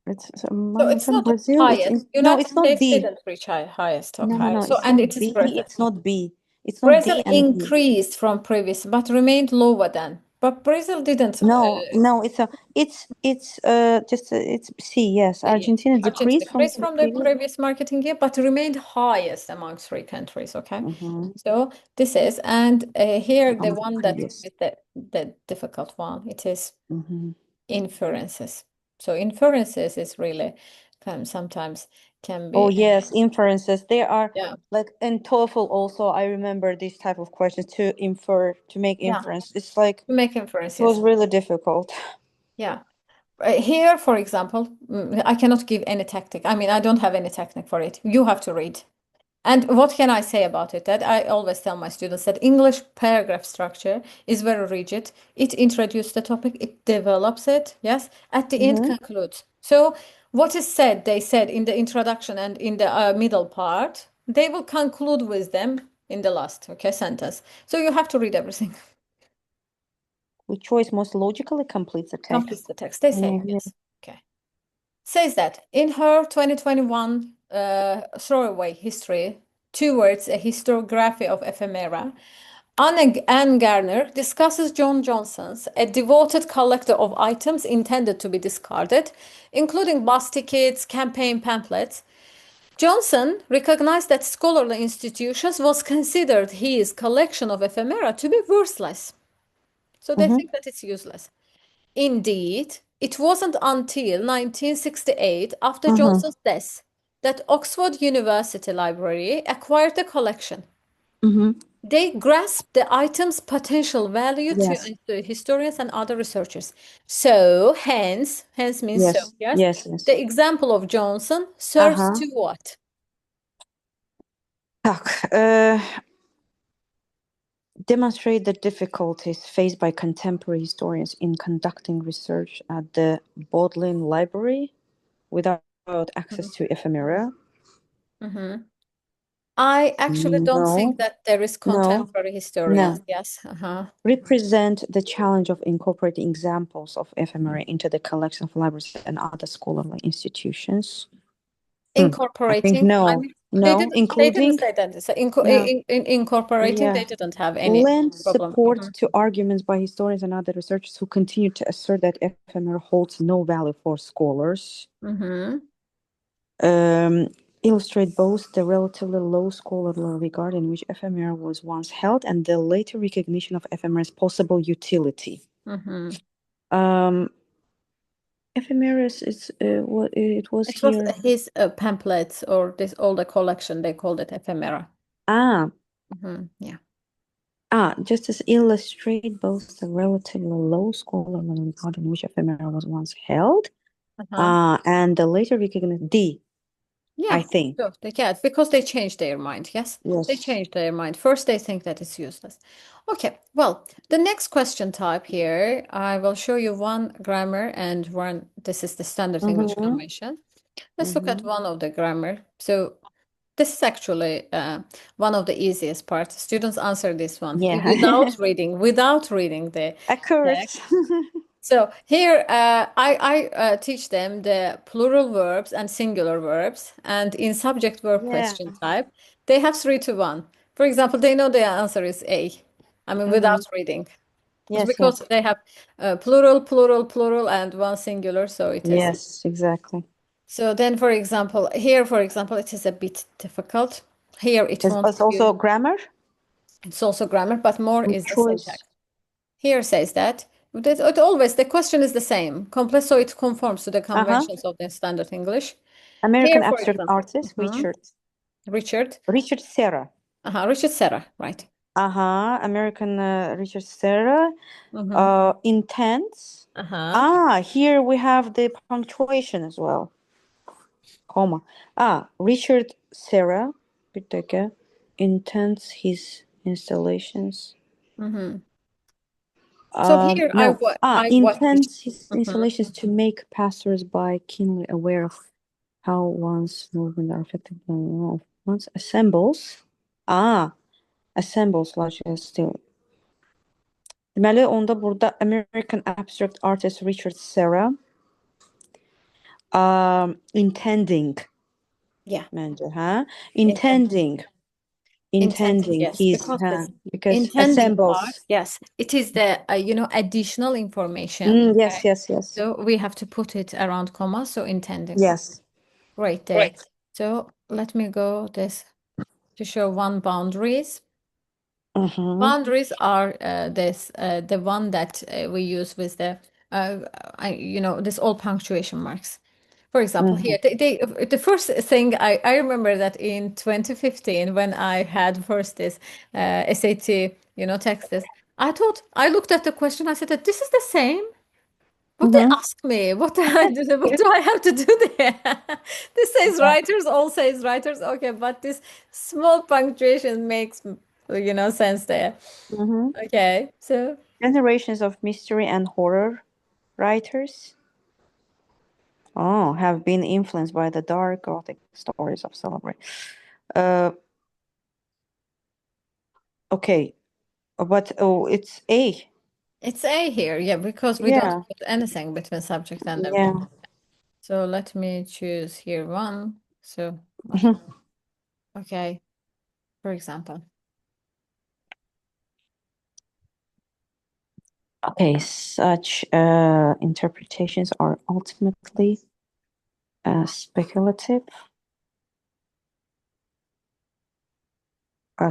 it's
So it's
mountain
not
Brazil.
highest.
No,
United
it's not
States
D.
didn't reach highest.
No, no,
Okay.
no.
So,
It's
and
not
it is
B.
Brazil.
It's not B. It's not
Brazil
D and B.
increased from previous, but remained lower than. But Brazil didn't.
No, no. It's just it's C. Yes,
Yeah.
Argentina
Argentina
decreased from
decreased
the
from the
previous.
previous marketing year, but remained highest among three countries. Okay.
Mm-hmm.
So this is, and here the
From the
one that
previous.
is the difficult one. It is
Mm-hmm.
inferences. So inferences is really sometimes can
Oh
be
yes, inferences. They are
yeah,
like in TOEFL also. I remember this type of questions to infer to make
yeah,
inference. It's like
to make
it was
inferences.
really difficult.
Yeah. Here, for example, I cannot give any tactic. I mean, I don't have any technique for it. You have to read. And what can I say about it? That I always tell my students that English paragraph structure is very rigid. It introduces the topic, it develops it, yes, at the end
Mm-hmm.
concludes. So what is said, they said in the introduction and in the middle part, they will conclude with them in the last, okay, sentence. So you have to read everything.
Which choice most logically completes the
Completes
text?
the text. They say
Mhm.
yes. Okay. Says that in her 2021 throwaway history towards a historiography of ephemera, Anne Garner discusses John Johnson's a devoted collector of items intended to be discarded, including bus tickets, campaign pamphlets. Johnson recognized that scholarly institutions was considered his collection of ephemera to be worthless. So they
Mm-hmm.
think that it's useless. Indeed, it wasn't until 1968, after
Mm-hmm.
Johnson's death, that Oxford University Library acquired the collection.
Mm-hmm.
They grasp the item's potential value
Yes.
to historians and other researchers. So, hence means so,
Yes.
yes.
Yes. Yes.
The example of Johnson serves
Uh-huh.
to what?
Tak. Demonstrate the difficulties faced by contemporary historians in conducting research at the Bodleian Library without access to ephemera.
Mm-hmm. I actually don't think
No,
that there is
no,
contemporary historians.
no.
Yes. Uh-huh.
Represent the challenge of incorporating examples of ephemera into the collection of libraries and other scholarly institutions. I think
Incorporating. I
no,
mean,
no,
they didn't
including,
say that. So
no,
incorporating,
yeah.
they didn't have any
Lend
problem.
support to arguments by historians and other researchers who continue to assert that ephemera holds no value for scholars.
Mm-hmm.
Illustrate both the relatively low scholarly regard in which ephemera was once held and the later recognition of ephemera's possible utility.
Mm-hmm.
Ephemeris is what it was
It was
here.
his pamphlets or this older collection. They called it ephemera.
Ah,
Mm-hmm. Yeah.
just as illustrate both the relatively low scholarly regard in which ephemera was once held,
Uh-huh.
and the later recognition. D, I
Yeah.
think.
So they can because they changed their mind. Yes. They
Yes.
changed their mind. First, they think that it's useless. Okay. Well, the next question type here, I will show you one grammar and one. This is the standard English
Mm-hmm.
convention. Let's look at
Mm-hmm.
one of the grammar. So this is actually one of the easiest parts. Students answer this one
Yeah.
without reading the
Accurate.
text. So here I teach them the plural verbs and singular verbs, and in subject verb
Yeah.
question type, they have 3 to 1. For example, they know the answer is A. I mean,
Mm-hmm.
without reading. It's
Yes,
because
yes.
they have plural, plural, plural, and one singular, so it is.
Yes, exactly.
So then, for example, here, for example, it is a bit difficult. Here it won't
It's
give you,
also grammar.
it's also grammar, but more is the
Choice.
syntax. Here says that it always the question is the same, complex, so it conforms to the
Uh-huh.
conventions of the standard English.
American
Here, for
abstract
example,
artist Richard
Richard,
Serra.
Richard Serra, right?
American Richard Serra.
Mm-hmm.
Intense.
Uh-huh.
Here we have the punctuation as well. Comma. Richard Serra. Bir dakika. Intends his installations.
Mm-hmm. So here
No.
I what
Intends his
Mhm.
installations to make passers-by keenly aware of how one's movement are affected by one's assembles. Assembles large still. Deməli, onda burada American abstract artist Richard Serra intending
Yeah.
məncə, hə?
Intending.
Intending
Yes,
his,
because
hə?
this
Because
intending part,
assembles.
yes, it is the additional information.
Yes,
Okay.
yes, yes.
So we have to put it around comma, so intending.
Yes.
Right there. So let me go this to show one boundaries. Boundaries are the one that we use with the this all punctuation marks. For example, here the first thing I remember that in 2015 when I had first this SAT text test, I looked at the question, I said that this is the same. What they ask me, what do I do, what do I have to do there? This says writers, all says writers. Okay, but this small punctuation makes sense there. Okay, so
Generations of mystery and horror writers have been influenced by the dark Gothic stories of Celebrate. Okay, but it's A.
it's A here, yeah, because we don't put anything between subject and the verb.
Yeah.
So let me choose here one. So okay, for example.
Okay, such interpretations are ultimately speculative.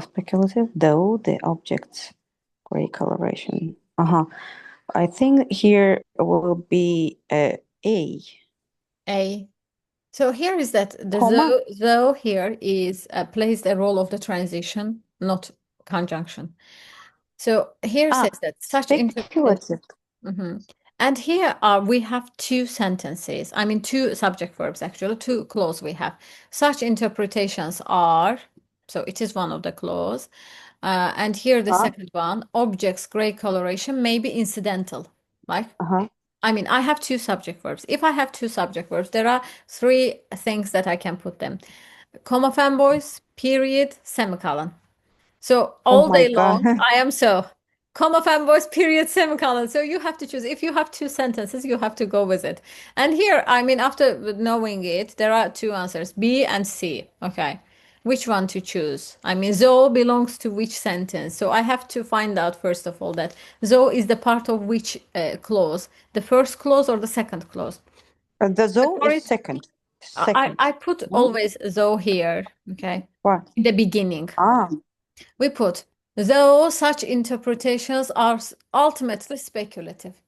Speculative, though the object's gray coloration. I think here will be A.
A. So here is that the
Comma.
though here is plays the role of the transition, not conjunction. So here
Ah,
says that such interpretation.
speculative.
Mhm. And here are we have two sentences. I mean, two subject verbs actually, two clause we have. Such interpretations are, so it is one of the clause. And here the
Ah,
second one, objects gray coloration may be incidental. Like,
uh-huh.
I mean, I have two subject verbs. If I have two subject verbs, there are three things that I can put them. Comma fanboys, period, semicolon. So
Oh
all
my
day
God.
long, I am so. Comma fanboys, period, semicolon. So you have to choose. If you have two sentences, you have to go with it. And here, I mean, after knowing it, there are two answers, B and C. Okay. Which one to choose? I mean, Zoe belongs to which sentence? So I have to find out, first of all, that Zoe is the part of which clause? The first clause or the second clause?
The
But
zoo
for
is
it,
second.
I
Second.
put
No?
always Zoe here, okay,
What?
in the beginning.
Ah,
We put, though such interpretations are ultimately speculative,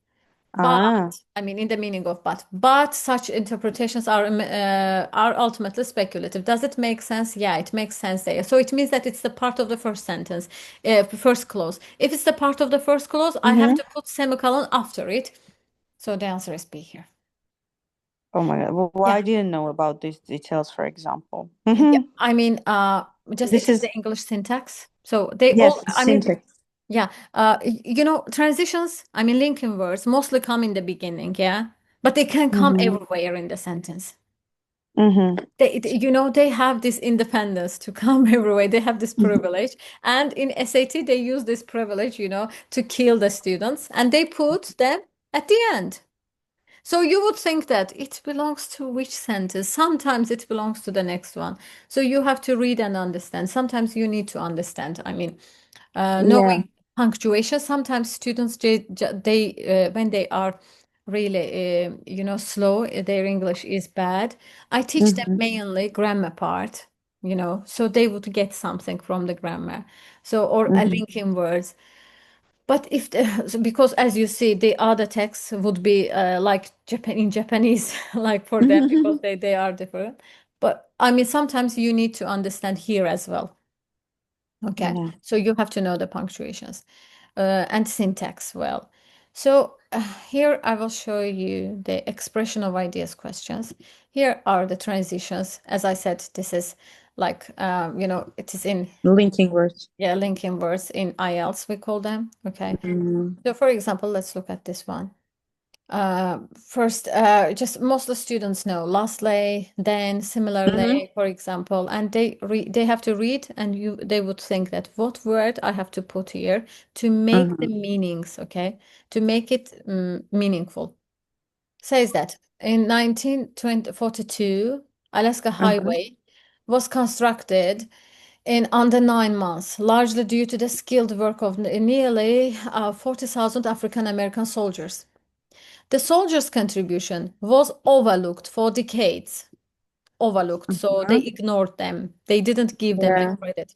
but,
ah.
I mean, in the meaning of but such interpretations are ultimately speculative. Does it make sense? Yeah, it makes sense there. So it means that it's the part of the first sentence, first clause. If it's the part of the first clause, I have
Mm-hmm.
to put semicolon after it. So the answer is B here.
Oh my God. Well,
Yeah.
I didn't know about these details, for example.
Yeah,
Mm-hmm.
I mean, just it
This
is the
is,
English syntax. So they all,
yes,
I mean,
syntax.
yeah, you know, transitions, I mean, linking words mostly come in the beginning, yeah, but they can come
Mm-hmm.
everywhere in the sentence.
Mm-hmm.
You know, they have this independence to come everywhere. They have this privilege, and in SAT, they use this privilege, you know, to kill the students, and they put them at the end. So you would think that it belongs to which sentence? Sometimes it belongs to the next one. So you have to read and understand. Sometimes you need to understand. I mean,
Yeah.
knowing punctuation. Sometimes students they when they are really you know slow, their English is bad. I teach them
Mm-hmm.
mainly grammar part. You know, so they would get something from the grammar. So or a
Mm-hmm.
link in words. But if so because as you see, the other texts would be like Japan in Japanese, like for them because they are different. But I mean, sometimes you need to understand here as well. Okay,
Yeah.
so you have to know the punctuations and syntax well. So here I will show you the expression of ideas questions. Here are the transitions. As I said, this is like you know, it is in
Linking words.
yeah linking words in IELTS we call them. Okay.
Mm-hmm.
So for example, let's look at this one. First, just most of the students know lastly, then
Mm-hmm.
similarly, for example, and they have to read, and they would think that what word I have to put here to make the
Mm-hmm.
meanings, okay, to make it meaningful. Says that in 1942, Alaska
Mm-hmm.
Highway was constructed in under 9 months, largely due to the skilled work of nearly 40,000 African American soldiers. The soldiers' contribution was overlooked for decades. Overlooked, so they
Mm-hmm.
ignored them. They didn't give them the
Yeah.
credit.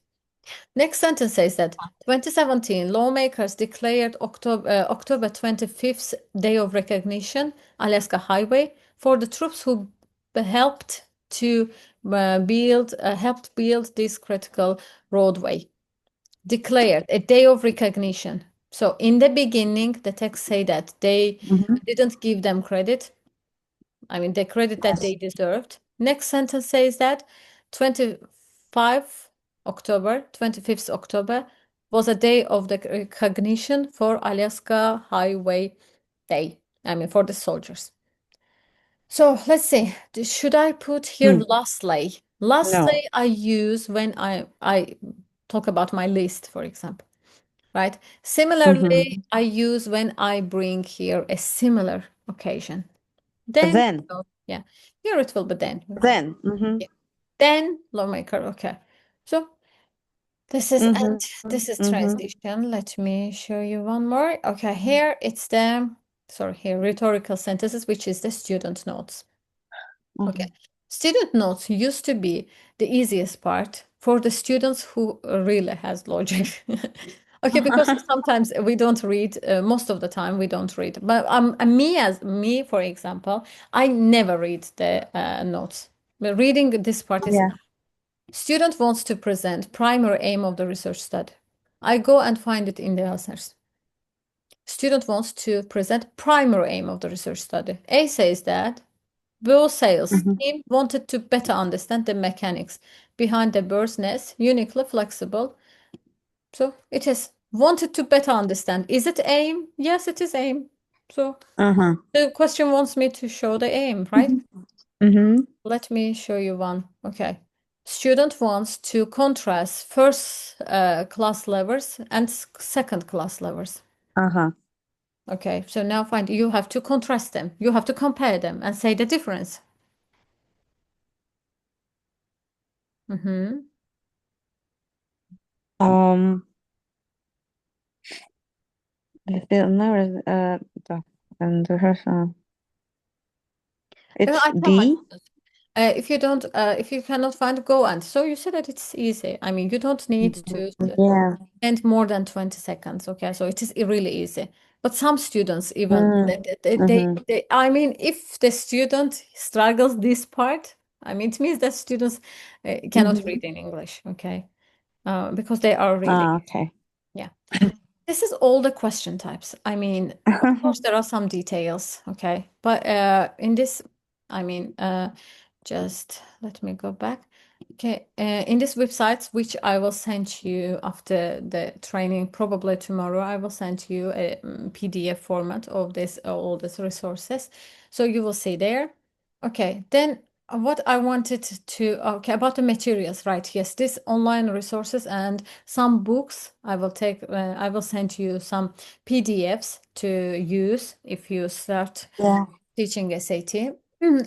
Next sentence says that 2017 lawmakers declared October 25th Day of Recognition, Alaska Highway, for the troops who helped to helped build this critical roadway. Declared a day of recognition. So in the beginning, the text say that they
Mm-hmm.
didn't give them credit. I mean, the credit that
Yes.
they deserved. Next sentence says that 25 October, 25th October was a day of the recognition for Alaska Highway Day. I mean, for the soldiers. So let's see. Should I put here
Hmm.
lastly?
No.
Lastly, I use when I talk about my list, for example, right? Similarly,
Mm-hmm.
I use when I bring here a similar occasion. Then,
Then.
oh, yeah, here it will be then.
Then. Mm-hmm.
Yeah. Then lawmaker. Okay. So this is and
Mm-hmm.
this is
Mm-hmm.
transition. Let me show you one more. Okay, here it's the sorry, here rhetorical sentences, which is the student notes. Okay.
Mm-hmm.
Student notes used to be the easiest part for the students who really has logic. Okay, because sometimes we don't read, most of the time we don't read. But me, for example, I never read the notes. Reading this part is
Yeah.
student wants to present primary aim of the research study. I go and find it in the answers. Student wants to present primary aim of the research study. A says that Bill sales
Mhm.
team wanted to better understand the mechanics behind the bird's nest, uniquely flexible. So it is wanted to better understand. Is it aim? Yes, it is aim. So
Uh-huh.
the question wants me to show the aim, right?
Mm-hmm.
Let me show you one. Okay. Student wants to contrast first class levels and second class levels.
Uh-huh.
Okay, so now find you have to contrast them. You have to compare them and say the difference. Mm-hmm.
Um, the filmer is and the person. It's
I tell my
D.
students, if you cannot find, go and. So you said that it's easy. I mean, you don't need to
Yeah.
spend more than 20 seconds. Okay, so it is really easy. But some students even
Mm. Mm-hmm.
I mean, if the student struggles this part, I mean, it means that students cannot
Mm-hmm.
read in English. Okay, because they are reading.
Ah, okay.
Yeah. This is all the question types. I mean, of course, there are some details, okay? But in this, I mean, just let me go back. Okay, in this website, which I will send you after the training, probably tomorrow, I will send you a PDF format of this, all these resources. So you will see there. Okay, then what I wanted to, okay, about the materials, right? Yes, this online resources and some books. I will send you some PDFs to use if you start
Yeah.
teaching SAT.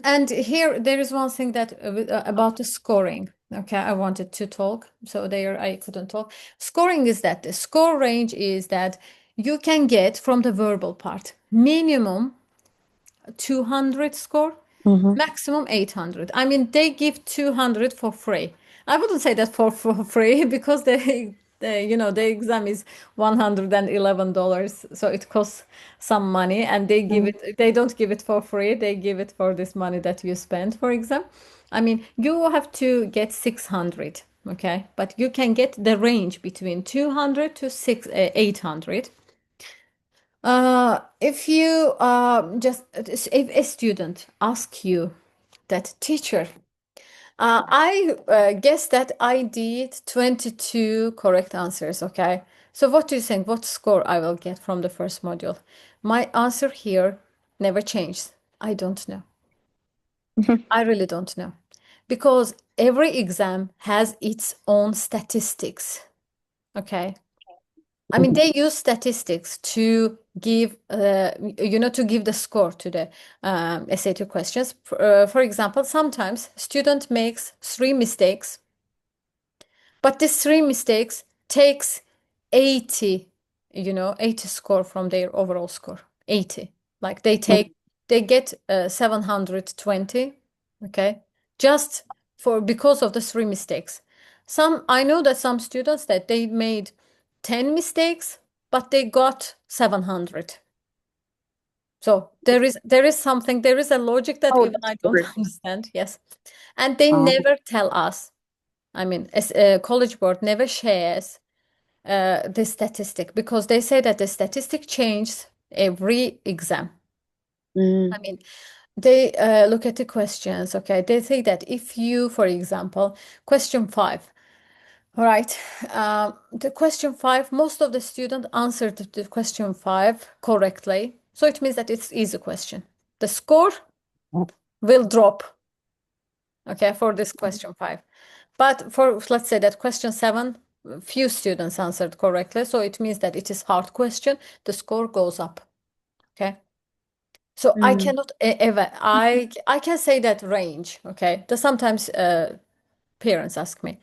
And here there is one thing that about the scoring. Okay, I wanted to talk, so there I couldn't talk. Scoring is that the score range is that you can get from the verbal part minimum 200 score,
Mm-hmm.
maximum 800. I mean, they give 200 for free. I wouldn't say that for free because the exam is $111, so it costs some money, and they don't give it for free. They give it for this money that you spend for exam. I mean, you have to get 600, okay? But you can get the range between 200 to 800. If you just if a student asks you that teacher, I guess that I did 22 correct answers, okay? So what do you think? What score I will get from the first module? My answer here never changed. I don't know. I really don't know. Because every exam has its own statistics, okay? I mean, they use statistics to give, to give the score to the SAT questions. For example, sometimes student makes 3 mistakes, but these 3 mistakes takes 80, 80 score from their overall score. 80. Like they get 720, okay, just for because of the 3 mistakes. I know that some students that they made 10 mistakes, but they got 700. So there is a logic that
Oh,
even
that's
I don't
good.
understand. Yes. And they
Um,
never tell us. I mean, as College Board never shares the statistic because they say that the statistic changes every exam. I
mm,
mean, they look at the questions, okay? They say that if you, for example, question 5, all right, the question 5, most of the student answered the question 5 correctly. So it means that it's easy question. The score will drop, okay, for this question 5. But for, let's say that question 7, few students answered correctly. So it means that it is hard question. The score goes up. Okay. So I
mm,
cannot ever, I can say that range. Okay. The sometimes parents ask me,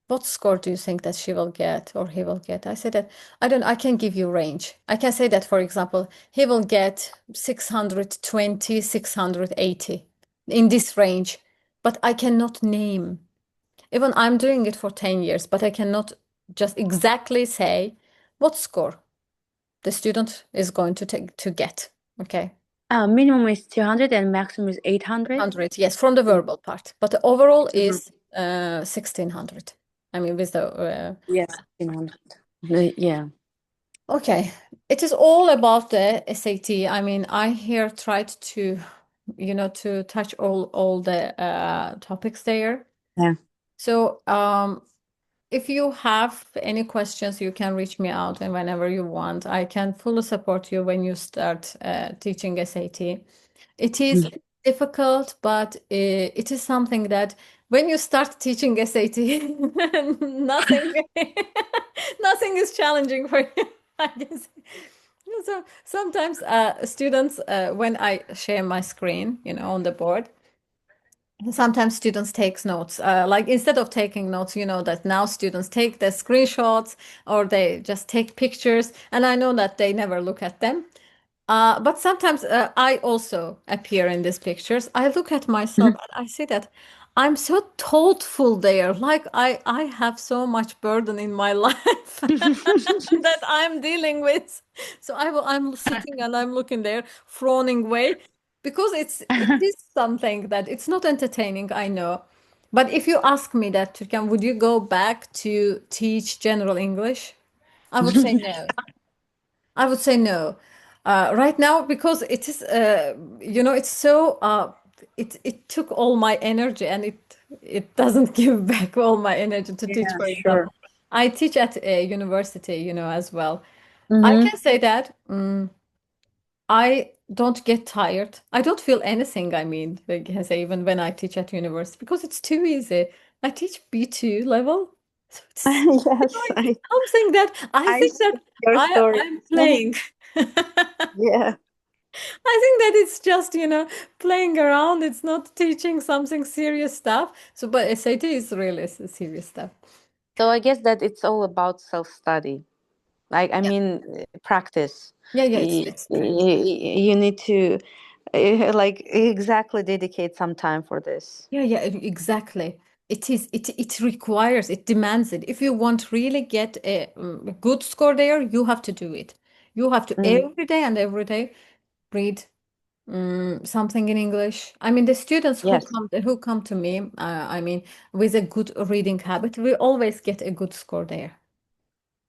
what score do you think that she will get or he will get? I say that I can give you range. I can say that, for example, he will get 620, 680 in this range, but I cannot name. Even I'm doing it for 10 years, but I cannot just exactly say what score the student is going to take to get. Okay.
Minimum is 200 and maximum is 800.
100, yes, from the verbal part. But the overall is 1600. I mean, with the
Yes, 1600. Yeah.
okay. It is all about the SAT. I mean, I here tried to, to touch all the topics there.
Yeah.
So, if you have any questions, you can reach me out and whenever you want. I can fully support you when you start teaching SAT. It is difficult, but it is something that when you start teaching SAT, nothing, nothing is challenging for you, I guess. So sometimes students, when I share my screen, on the board, sometimes students takes notes. Like instead of taking notes, that now students take the screenshots or they just take pictures, and I know that they never look at them. But sometimes I also appear in these pictures. I look at myself and I see that I'm so thoughtful there. Like I have so much burden in my life that I'm dealing with. So I'm sitting and I'm looking there, frowning way, because it is something that it's not entertaining, I know. But if you ask me that, Türkan, would you go back to teach general English? I would say no. I would say no. Right now, because it is, it's so, it took all my energy and it doesn't give back all my energy to teach,
Yeah,
for
sure.
example. I teach at a university, as well. I
Mm-hmm.
can say that I don't get tired. I don't feel anything, I mean, I can say even when I teach at university, because it's too easy. I teach B2 level. So it's
Yes,
like something that I
I
think that
see your story.
I'm playing.
Yeah.
I think that it's just, playing around. It's not teaching something serious stuff. So, but SAT is really serious stuff.
So I guess that it's all about self-study. Like, I
Yeah,
mean, practice.
yeah, yeah. It's
You,
it's practice.
you need to like exactly dedicate some time for this.
Yeah, yeah, exactly. It is. It requires. It demands it. If you want really get a good score there, you have to do it. You have to
Mm.
every day read something in English. I mean, the students
Yes.
who come to me, I mean, with a good reading habit, we always get a good score there.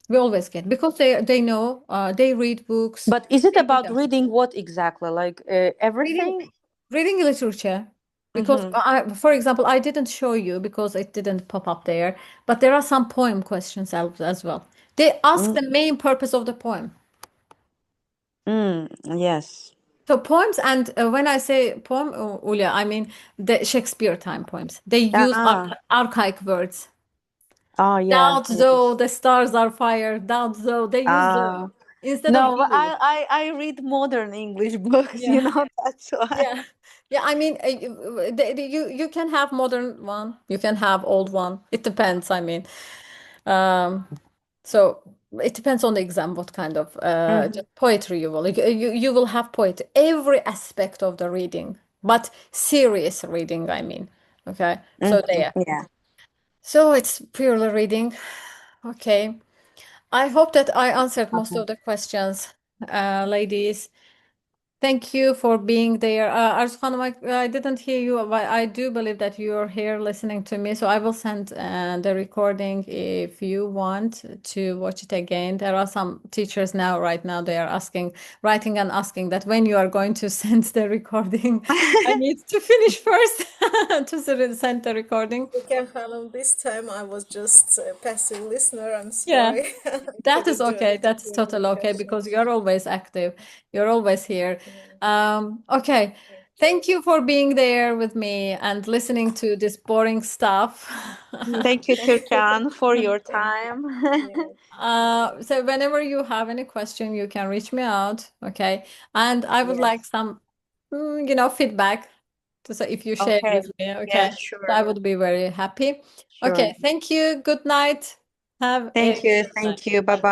We always get because they know they read books,
But is it
they read
about
them.
reading what exactly? Like
Reading
everything?
reading literature. Because
Mm-hmm.
for example, I didn't show you because it didn't pop up there, but there are some poem questions as well. They ask
Mm.
the main purpose of the poem.
Mm. Yes.
So poems, and when I say poem, Ulia, I mean the Shakespeare time poems. They use
Ah.
archaic words.
Oh yeah.
Doubt though
Yes.
the stars are fire. Doubt though they use though
Ah.
instead of
No, but
you.
I read modern English books,
Yeah.
that's why.
Yeah. Yeah, I mean, you can have modern one, you can have old one. It depends, I mean. Um, so it depends on the exam what kind of
Mhm.
just poetry you will. You will have poetry, every aspect of the reading, but serious reading, I mean. Okay. So
Mhm.
there.
Yeah.
So it's purely reading. Okay. I hope that I answered most
Okay.
of the questions, ladies. Thank you for being there. Arzu Hanım, I didn't hear you, but I do believe that you're here listening to me. So I will send the recording if you want to watch it again. There are some teachers now, right now, they are writing and asking that when you are going to send the recording. I need to finish first to send the recording.
Türkan Hanım, this time I was just a passive listener. I'm
Yeah.
sorry. I
That is
couldn't do
okay.
anything
That's
during the
totally okay because
discussions.
you're always active. You're always here.
Yeah,
Okay.
thank
Thank
you.
you for being there with me and listening to this boring stuff.
Thank you, Türkan, for your
Thank you.
time.
Yeah,
So whenever you have any question, you can reach me out. Okay. And I would
Yes.
like some, feedback to say if you share
Okay.
with me.
Yeah,
Okay. So I
sure.
would be very happy.
Sure.
Okay. Thank you. Good night. Have a
Thank you.
good night.
Thank you. Bye bye.